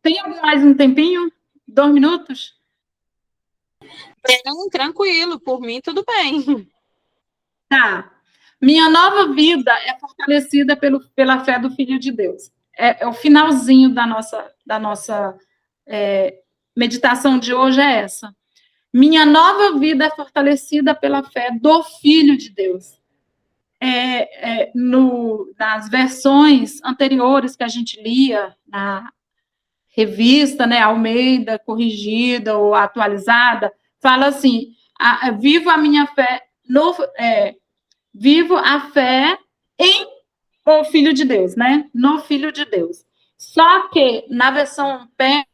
tem mais um tempinho? 2 minutos? Tranquilo, por mim tudo bem. Tá. Minha nova vida é fortalecida pela fé do Filho de Deus. É o finalzinho da nossa meditação de hoje é essa. Minha nova vida é fortalecida pela fé do Filho de Deus. Nas versões anteriores que a gente lia, na revista, né, Almeida, corrigida ou atualizada, fala assim, vivo a minha fé, vivo a fé em o Filho de Deus, né, no Filho de Deus. Só que, na versão pé,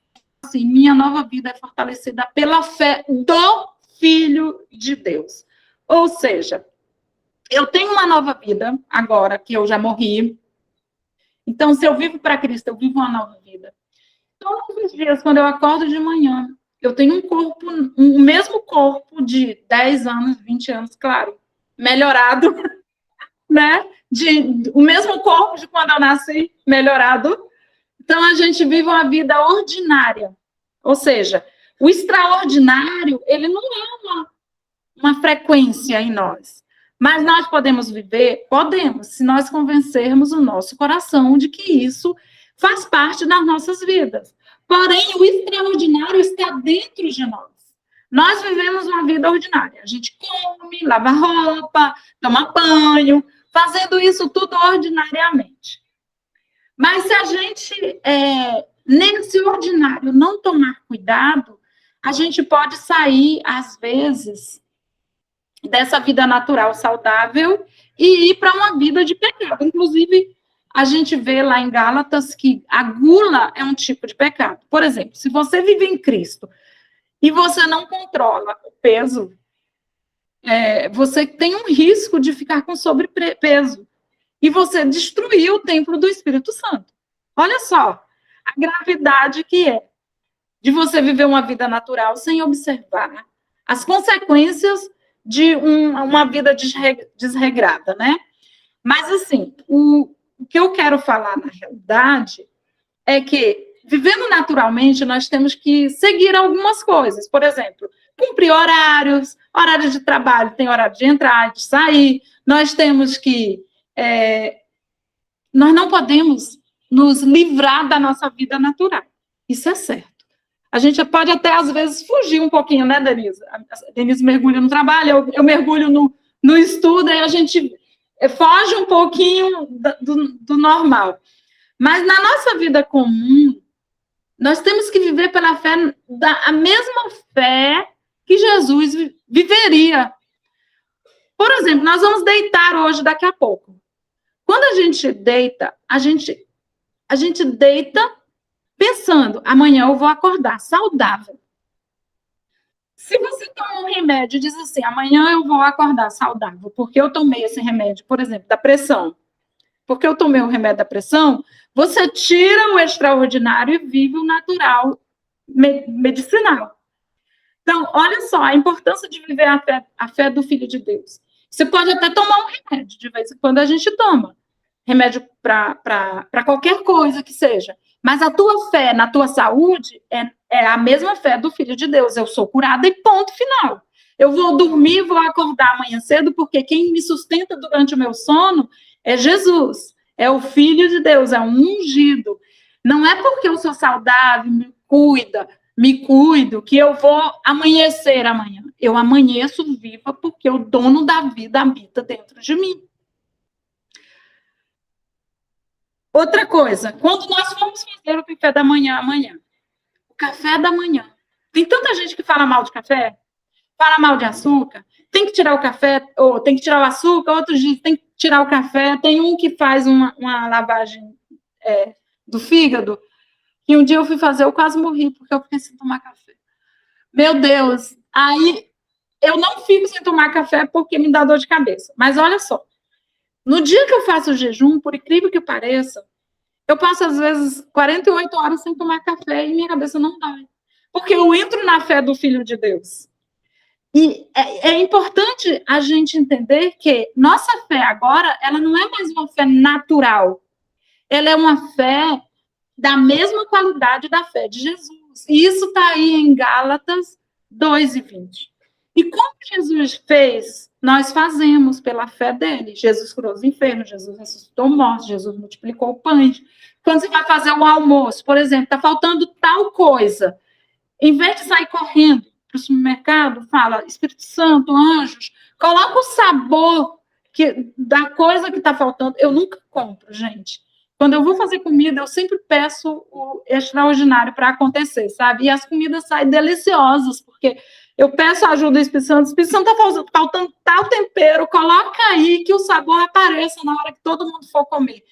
assim, minha nova vida é fortalecida pela fé do Filho de Deus. Ou seja, eu tenho uma nova vida agora, que eu já morri. Então, se eu vivo para Cristo, eu vivo uma nova vida. Todos os dias, quando eu acordo de manhã, eu tenho um mesmo corpo de 10 anos, 20 anos, claro, melhorado, né? O mesmo corpo de quando eu nasci, melhorado. Então, a gente vive uma vida ordinária. Ou seja, o extraordinário, ele não é uma frequência em nós. Mas nós podemos viver? Podemos, se nós convencermos o nosso coração de que isso faz parte das nossas vidas. Porém, o extraordinário está dentro de nós. Nós vivemos uma vida ordinária. A gente come, lava roupa, toma banho, fazendo isso tudo ordinariamente. Mas se a gente, nesse ordinário, não tomar cuidado, a gente pode sair, às vezes, dessa vida natural saudável e ir para uma vida de pecado. Inclusive, a gente vê lá em Gálatas que a gula é um tipo de pecado. Por exemplo, se você vive em Cristo e você não controla o peso, você tem um risco de ficar com sobrepeso. E você destruiu o templo do Espírito Santo. Olha só a gravidade que é de você viver uma vida natural sem observar as consequências de uma vida desregrada, né? Mas, assim, o que eu quero falar, na realidade, é que, vivendo naturalmente, nós temos que seguir algumas coisas. Por exemplo, cumprir horários de trabalho, tem horário de entrar, de sair. Nós temos que... nós não podemos nos livrar da nossa vida natural. Isso é certo. A gente pode até, às vezes, fugir um pouquinho, né, Denise? A Denise mergulha no trabalho, eu mergulho no estudo, aí a gente foge um pouquinho do normal. Mas na nossa vida comum, nós temos que viver pela fé, a mesma fé que Jesus viveria. Por exemplo, nós vamos deitar hoje, daqui a pouco. Quando a gente deita, a gente deita pensando, amanhã eu vou acordar saudável. Se você toma um remédio e diz assim, amanhã eu vou acordar saudável, porque eu tomei esse remédio, por exemplo, da pressão, porque eu tomei o remédio da pressão, você tira o extraordinário e vive o natural medicinal. Então, olha só a importância de viver a fé do Filho de Deus. Você pode até tomar um remédio, de vez em quando a gente toma. Remédio para qualquer coisa que seja. Mas a tua fé na tua saúde é a mesma fé do Filho de Deus. Eu sou curada e ponto final. Eu vou dormir, vou acordar amanhã cedo, porque quem me sustenta durante o meu sono é Jesus. É o Filho de Deus, é um ungido. Não é porque eu sou saudável, me cuido, que eu vou amanhecer amanhã. Eu amanheço viva porque o dono da vida habita dentro de mim. Outra coisa, quando nós formos fazer o café da manhã amanhã, o café da manhã, tem tanta gente que fala mal de café, fala mal de açúcar, tem que tirar o café, ou tem que tirar o açúcar, outros dizem tem que tirar o café, tem um que faz uma lavagem do fígado, e um dia eu fui fazer, eu quase morri, porque eu fiquei sem tomar café. Meu Deus, aí eu não fico sem tomar café porque me dá dor de cabeça, mas olha só, no dia que eu faço o jejum, por incrível que pareça, eu passo, às vezes, 48 horas sem tomar café e minha cabeça não dói. Porque eu entro na fé do Filho de Deus. E é importante a gente entender que nossa fé agora, ela não é mais uma fé natural. Ela é uma fé da mesma qualidade da fé de Jesus. E isso está aí em Gálatas 2:20. E como Jesus fez, nós fazemos pela fé dele. Jesus curou os enfermos, Jesus ressuscitou mortos, Jesus multiplicou pães. Quando você vai fazer um almoço, por exemplo, está faltando tal coisa, em vez de sair correndo para o supermercado, fala, Espírito Santo, anjos, coloca o sabor da coisa que está faltando. Eu nunca compro, gente. Quando eu vou fazer comida, eu sempre peço o extraordinário para acontecer, sabe? E as comidas saem deliciosas, porque eu peço a ajuda do Espírito Santo. O Espírito Santo está faltando tal tempero, coloca aí que o sabor apareça na hora que todo mundo for comer.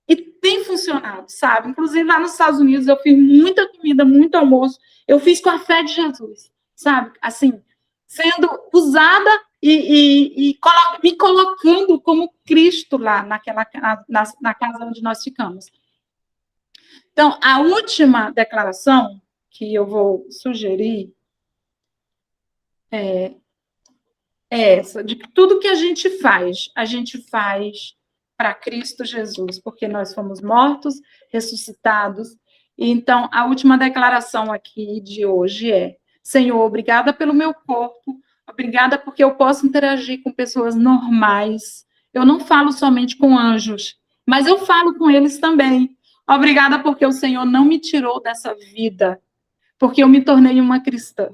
E tem funcionado, sabe? Inclusive, lá nos Estados Unidos, eu fiz muita comida, muito almoço. Eu fiz com a fé de Jesus, sabe? Assim, sendo usada e me colocando como Cristo lá na casa onde nós ficamos. Então, a última declaração que eu vou sugerir é essa, de que tudo que a gente faz para Cristo Jesus, porque nós fomos mortos, ressuscitados. E então, a última declaração aqui de hoje é: Senhor, obrigada pelo meu corpo, Obrigada porque eu posso interagir com pessoas normais. Eu não falo somente com anjos, mas eu falo com eles também. Obrigada porque o Senhor não me tirou dessa vida, porque eu me tornei uma cristã.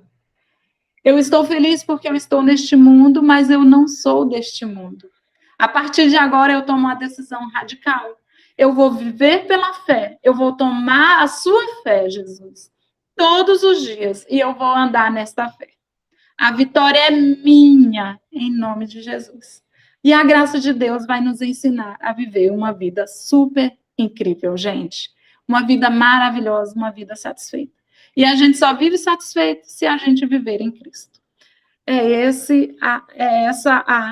Eu estou feliz porque eu estou neste mundo, mas eu não sou deste mundo. A partir de agora, eu tomo uma decisão radical. Eu vou viver pela fé. Eu vou tomar a sua fé, Jesus, todos os dias. E eu vou andar nesta fé. A vitória é minha, em nome de Jesus. E a graça de Deus vai nos ensinar a viver uma vida super incrível, gente. Uma vida maravilhosa, uma vida satisfeita. E a gente só vive satisfeito se a gente viver em Cristo.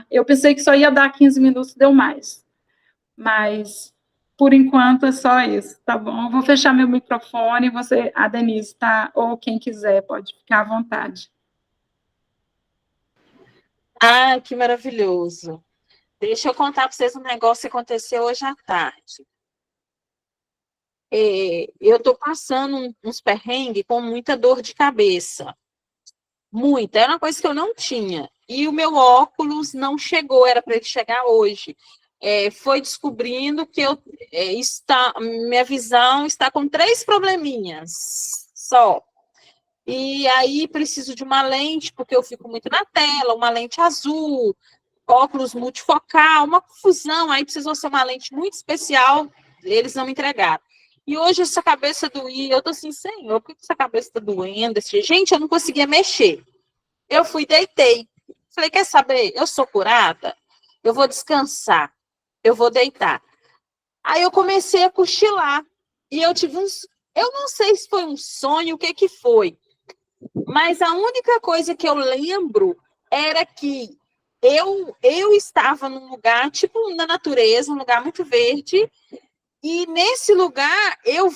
Eu pensei que só ia dar 15 minutos, deu mais. Mas, por enquanto, é só isso, tá bom? Eu vou fechar meu microfone, você, a Denise, tá? Ou quem quiser, pode ficar à vontade. Ah, que maravilhoso. Deixa eu contar para vocês um negócio que aconteceu hoje à tarde. Eu estou passando uns perrengues com muita dor de cabeça. Muita. Era uma coisa que eu não tinha. E o meu óculos não chegou, era para ele chegar hoje. Foi descobrindo que minha visão está com 3 probleminhas só. E aí preciso de uma lente, porque eu fico muito na tela, uma lente azul, óculos multifocal, uma confusão. Aí precisou ser uma lente muito especial, eles não me entregaram. E hoje essa cabeça doía, eu tô assim, Senhor, por que essa cabeça tá doendo? Gente, eu não conseguia mexer. Eu fui, deitei. Falei, quer saber? Eu sou curada, eu vou descansar, eu vou deitar. Aí eu comecei a cochilar. E eu tive eu não sei se foi um sonho, o que foi. Mas a única coisa que eu lembro era que eu estava num lugar, tipo na natureza, um lugar muito verde, e nesse lugar eu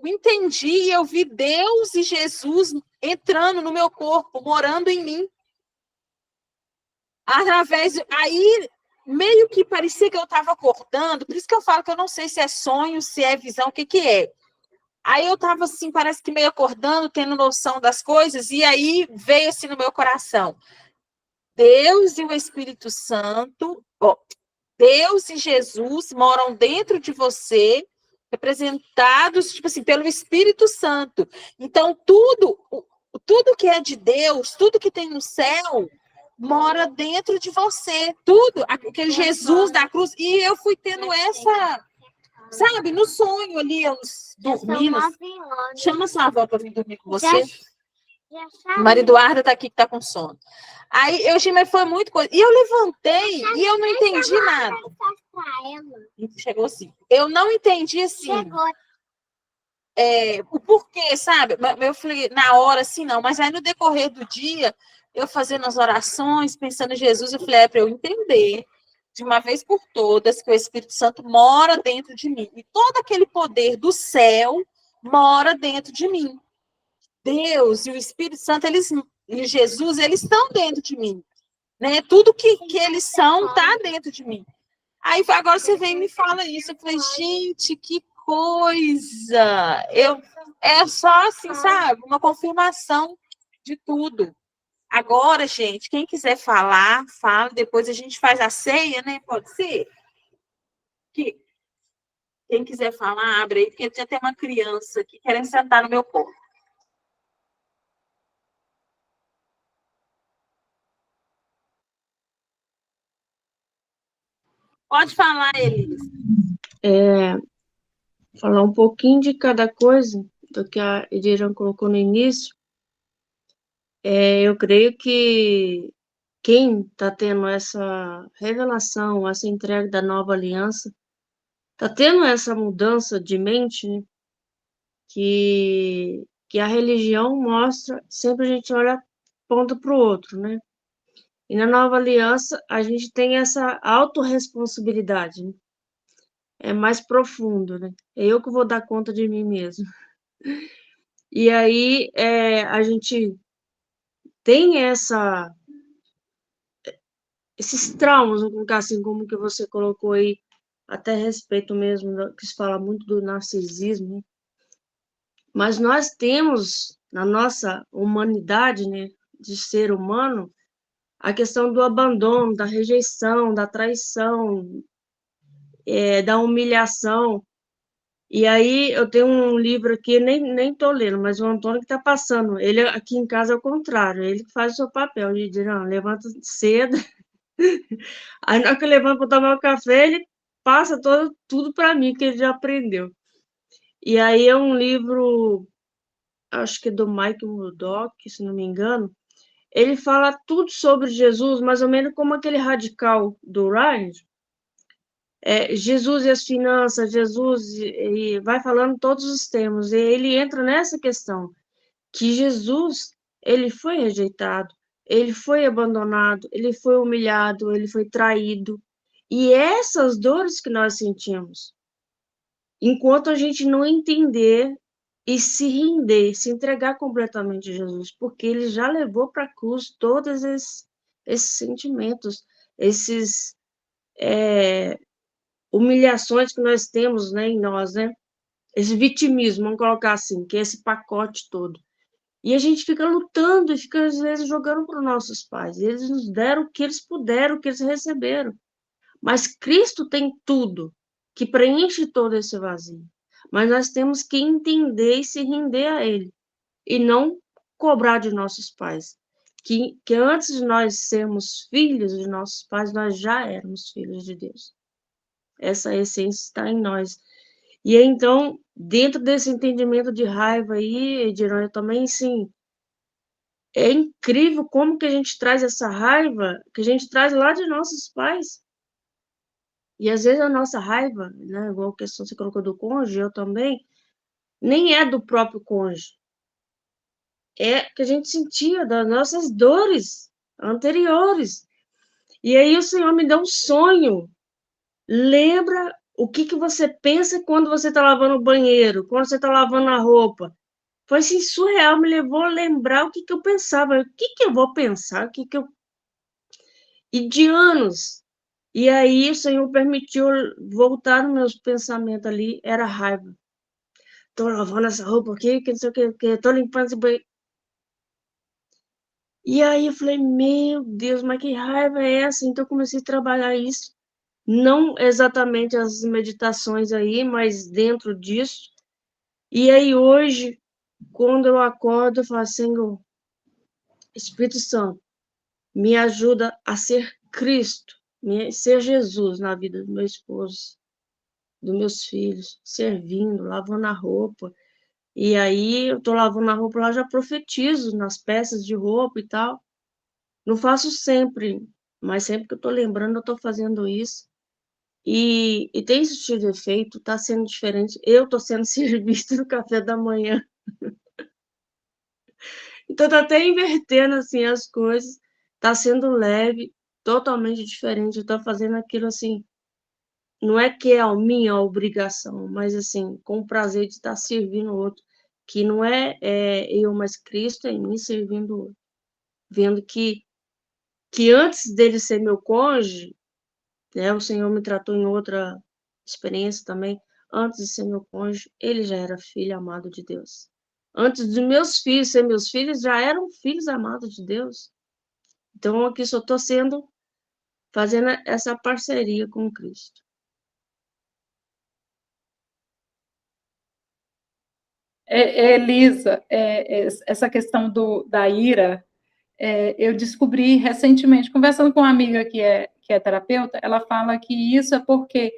entendi, eu vi Deus e Jesus entrando no meu corpo, morando em mim. Aí meio que parecia que eu estava acordando, por isso que eu falo que eu não sei se é sonho, se é visão, o que é. Aí eu estava assim, parece que meio acordando, tendo noção das coisas, e aí veio assim no meu coração, Deus e o Espírito Santo, Deus e Jesus moram dentro de você, representados, tipo assim, pelo Espírito Santo. Então, tudo que é de Deus, tudo que tem no céu, mora dentro de você. Tudo, aquele Jesus da cruz. E eu fui tendo essa, sabe, no sonho ali, eu dormindo. Chama sua avó para vir dormir com você. Maria Eduarda está aqui, que está com sono. Aí eu achei, mas foi muito coisa. E eu levantei e eu não entendi nada. Chegou assim. Eu não entendi assim. O porquê, sabe? Eu falei, na hora, assim, não. Mas aí no decorrer do dia, eu fazendo as orações, pensando em Jesus, eu falei, para eu entender de uma vez por todas que o Espírito Santo mora dentro de mim. E todo aquele poder do céu mora dentro de mim. Deus e o Espírito Santo, e Jesus, eles estão dentro de mim. Né? Tudo que eles são está dentro de mim. Aí agora você vem e me fala isso. Eu falei, gente, que coisa! É só assim, sabe? Uma confirmação de tudo. Agora, gente, quem quiser falar, fala. Depois a gente faz a ceia, né? Pode ser? Quem quiser falar, abre aí, porque já tem uma criança aqui querendo sentar no meu colo. Pode falar, Elis. Falar um pouquinho de cada coisa do que a Ediran colocou no início. Eu creio que quem está tendo essa revelação, essa entrega da nova aliança, está tendo essa mudança de mente, né? Que a religião mostra, sempre a gente olha ponto para o outro, né? E na nova aliança, a gente tem essa autorresponsabilidade, né? É mais profundo, né? É eu que vou dar conta de mim mesmo. E aí, a gente tem esses traumas, vou colocar assim, como que você colocou aí, até a respeito mesmo, que se fala muito do narcisismo, né? Mas nós temos, na nossa humanidade, né, de ser humano, a questão do abandono, da rejeição, da traição, da humilhação. E aí eu tenho um livro aqui, nem tô lendo, mas o Antônio que está passando. Ele aqui em casa é o contrário, ele que faz o seu papel, de dizer, não, levanta cedo. Aí na hora que eu levanto para tomar o café, ele passa tudo para mim, que ele já aprendeu. E aí é um livro, acho que do Mike Murdock, se não me engano. Ele fala tudo sobre Jesus, mais ou menos como aquele radical do Ryan. Jesus e as finanças, Jesus, e vai falando todos os termos. E ele entra nessa questão, que Jesus, ele foi rejeitado, ele foi abandonado, ele foi humilhado, ele foi traído. E essas dores que nós sentimos, enquanto a gente não entender e se render, se entregar completamente a Jesus, porque ele já levou para a cruz todos esses sentimentos, esses humilhações que nós temos, né, em nós, né? Esse vitimismo, vamos colocar assim, que é esse pacote todo. E a gente fica lutando e fica, às vezes, jogando para os nossos pais. Eles nos deram o que eles puderam, o que eles receberam. Mas Cristo tem tudo que preenche todo esse vazio. Mas nós temos que entender e se render a Ele. E não cobrar de nossos pais. Que antes de nós sermos filhos de nossos pais, nós já éramos filhos de Deus. Essa essência está em nós. E então, dentro desse entendimento de raiva aí, Edirão, eu também, sim, é incrível como que a gente traz essa raiva, que a gente traz lá de nossos pais. E às vezes a nossa raiva, né, igual a questão que você colocou do cônjuge, eu também, nem é do próprio cônjuge. É que a gente sentia das nossas dores anteriores. E aí o Senhor me deu um sonho. Lembra o que você pensa quando você está lavando o banheiro, quando você está lavando a roupa. Foi assim, surreal, me levou a lembrar o que eu pensava. O que eu vou pensar? E de anos. E aí o Senhor permitiu voltar nos meus pensamentos ali, era raiva. Estou lavando essa roupa aqui, que não sei o que, estou limpando esse banheiro. E aí eu falei, meu Deus, mas que raiva é essa? Então eu comecei a trabalhar isso. Não exatamente as meditações aí, mas dentro disso. E aí hoje, quando eu acordo, eu falo, Senhor, Espírito Santo, me ajuda a ser Cristo, ser Jesus na vida do meu esposo, dos meus filhos, servindo, lavando a roupa. E aí eu tô lavando a roupa lá, já profetizo nas peças de roupa e tal. Não faço sempre, mas sempre que eu tô lembrando, eu tô fazendo isso. E tem surtido efeito, tá sendo diferente. Eu tô sendo servida no café da manhã. Então tá até invertendo assim as coisas, tá sendo leve, totalmente diferente. Eu tô fazendo aquilo assim, não é que é a minha obrigação, mas assim, com o prazer de estar servindo o outro, que não é eu, mas Cristo em mim servindo o outro. Vendo que antes dele ser meu cônjuge, né, o Senhor me tratou em outra experiência também, antes de ser meu cônjuge, ele já era filho amado de Deus. Antes dos meus filhos ser meus filhos, já eram filhos amados de Deus. Então, aqui só estou fazendo essa parceria com Cristo. Elisa, essa questão da ira, eu descobri recentemente, conversando com uma amiga que é terapeuta, ela fala que isso é porque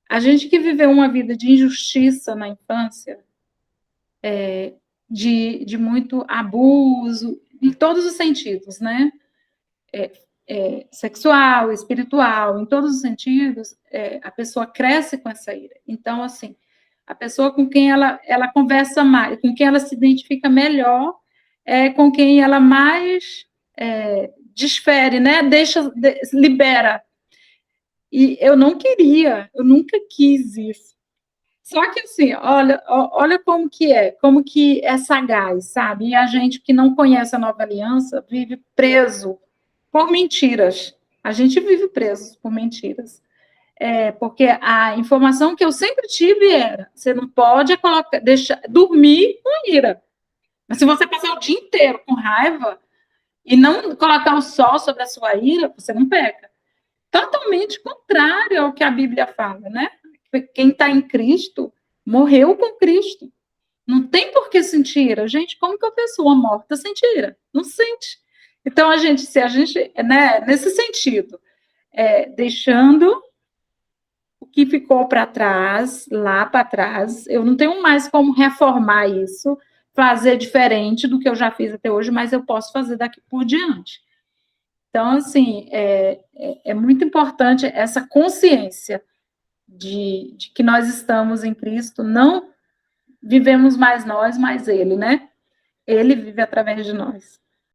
a gente que viveu uma vida de injustiça na infância, de muito abuso, em todos os sentidos, né? Sexual, espiritual, em todos os sentidos, a pessoa cresce com essa ira. Então, assim, a pessoa com quem ela conversa mais, com quem ela se identifica melhor, com quem ela mais desfere, né? Libera. E eu não queria, eu nunca quis isso. Só que assim, olha como que é sagaz, sabe? E a gente que não conhece a nova aliança vive preso por mentiras. A gente vive preso por mentiras. Porque a informação que eu sempre tive era: você não pode dormir com ira. Mas se você passar o dia inteiro com raiva, e não colocar o sol sobre a sua ira, você não peca. Totalmente contrário ao que a Bíblia fala, né? Quem está em Cristo, morreu com Cristo. Não tem por que sentir ira. Gente, como que a pessoa morta sente ira? Não sente. Então, se a gente, né, nesse sentido, deixando o que ficou para trás, lá para trás, eu não tenho mais como reformar isso, fazer diferente do que eu já fiz até hoje, mas eu posso fazer daqui por diante. Então, assim, é muito importante essa consciência de que nós estamos em Cristo, não vivemos mais nós, mas Ele, né? Ele vive através de nós.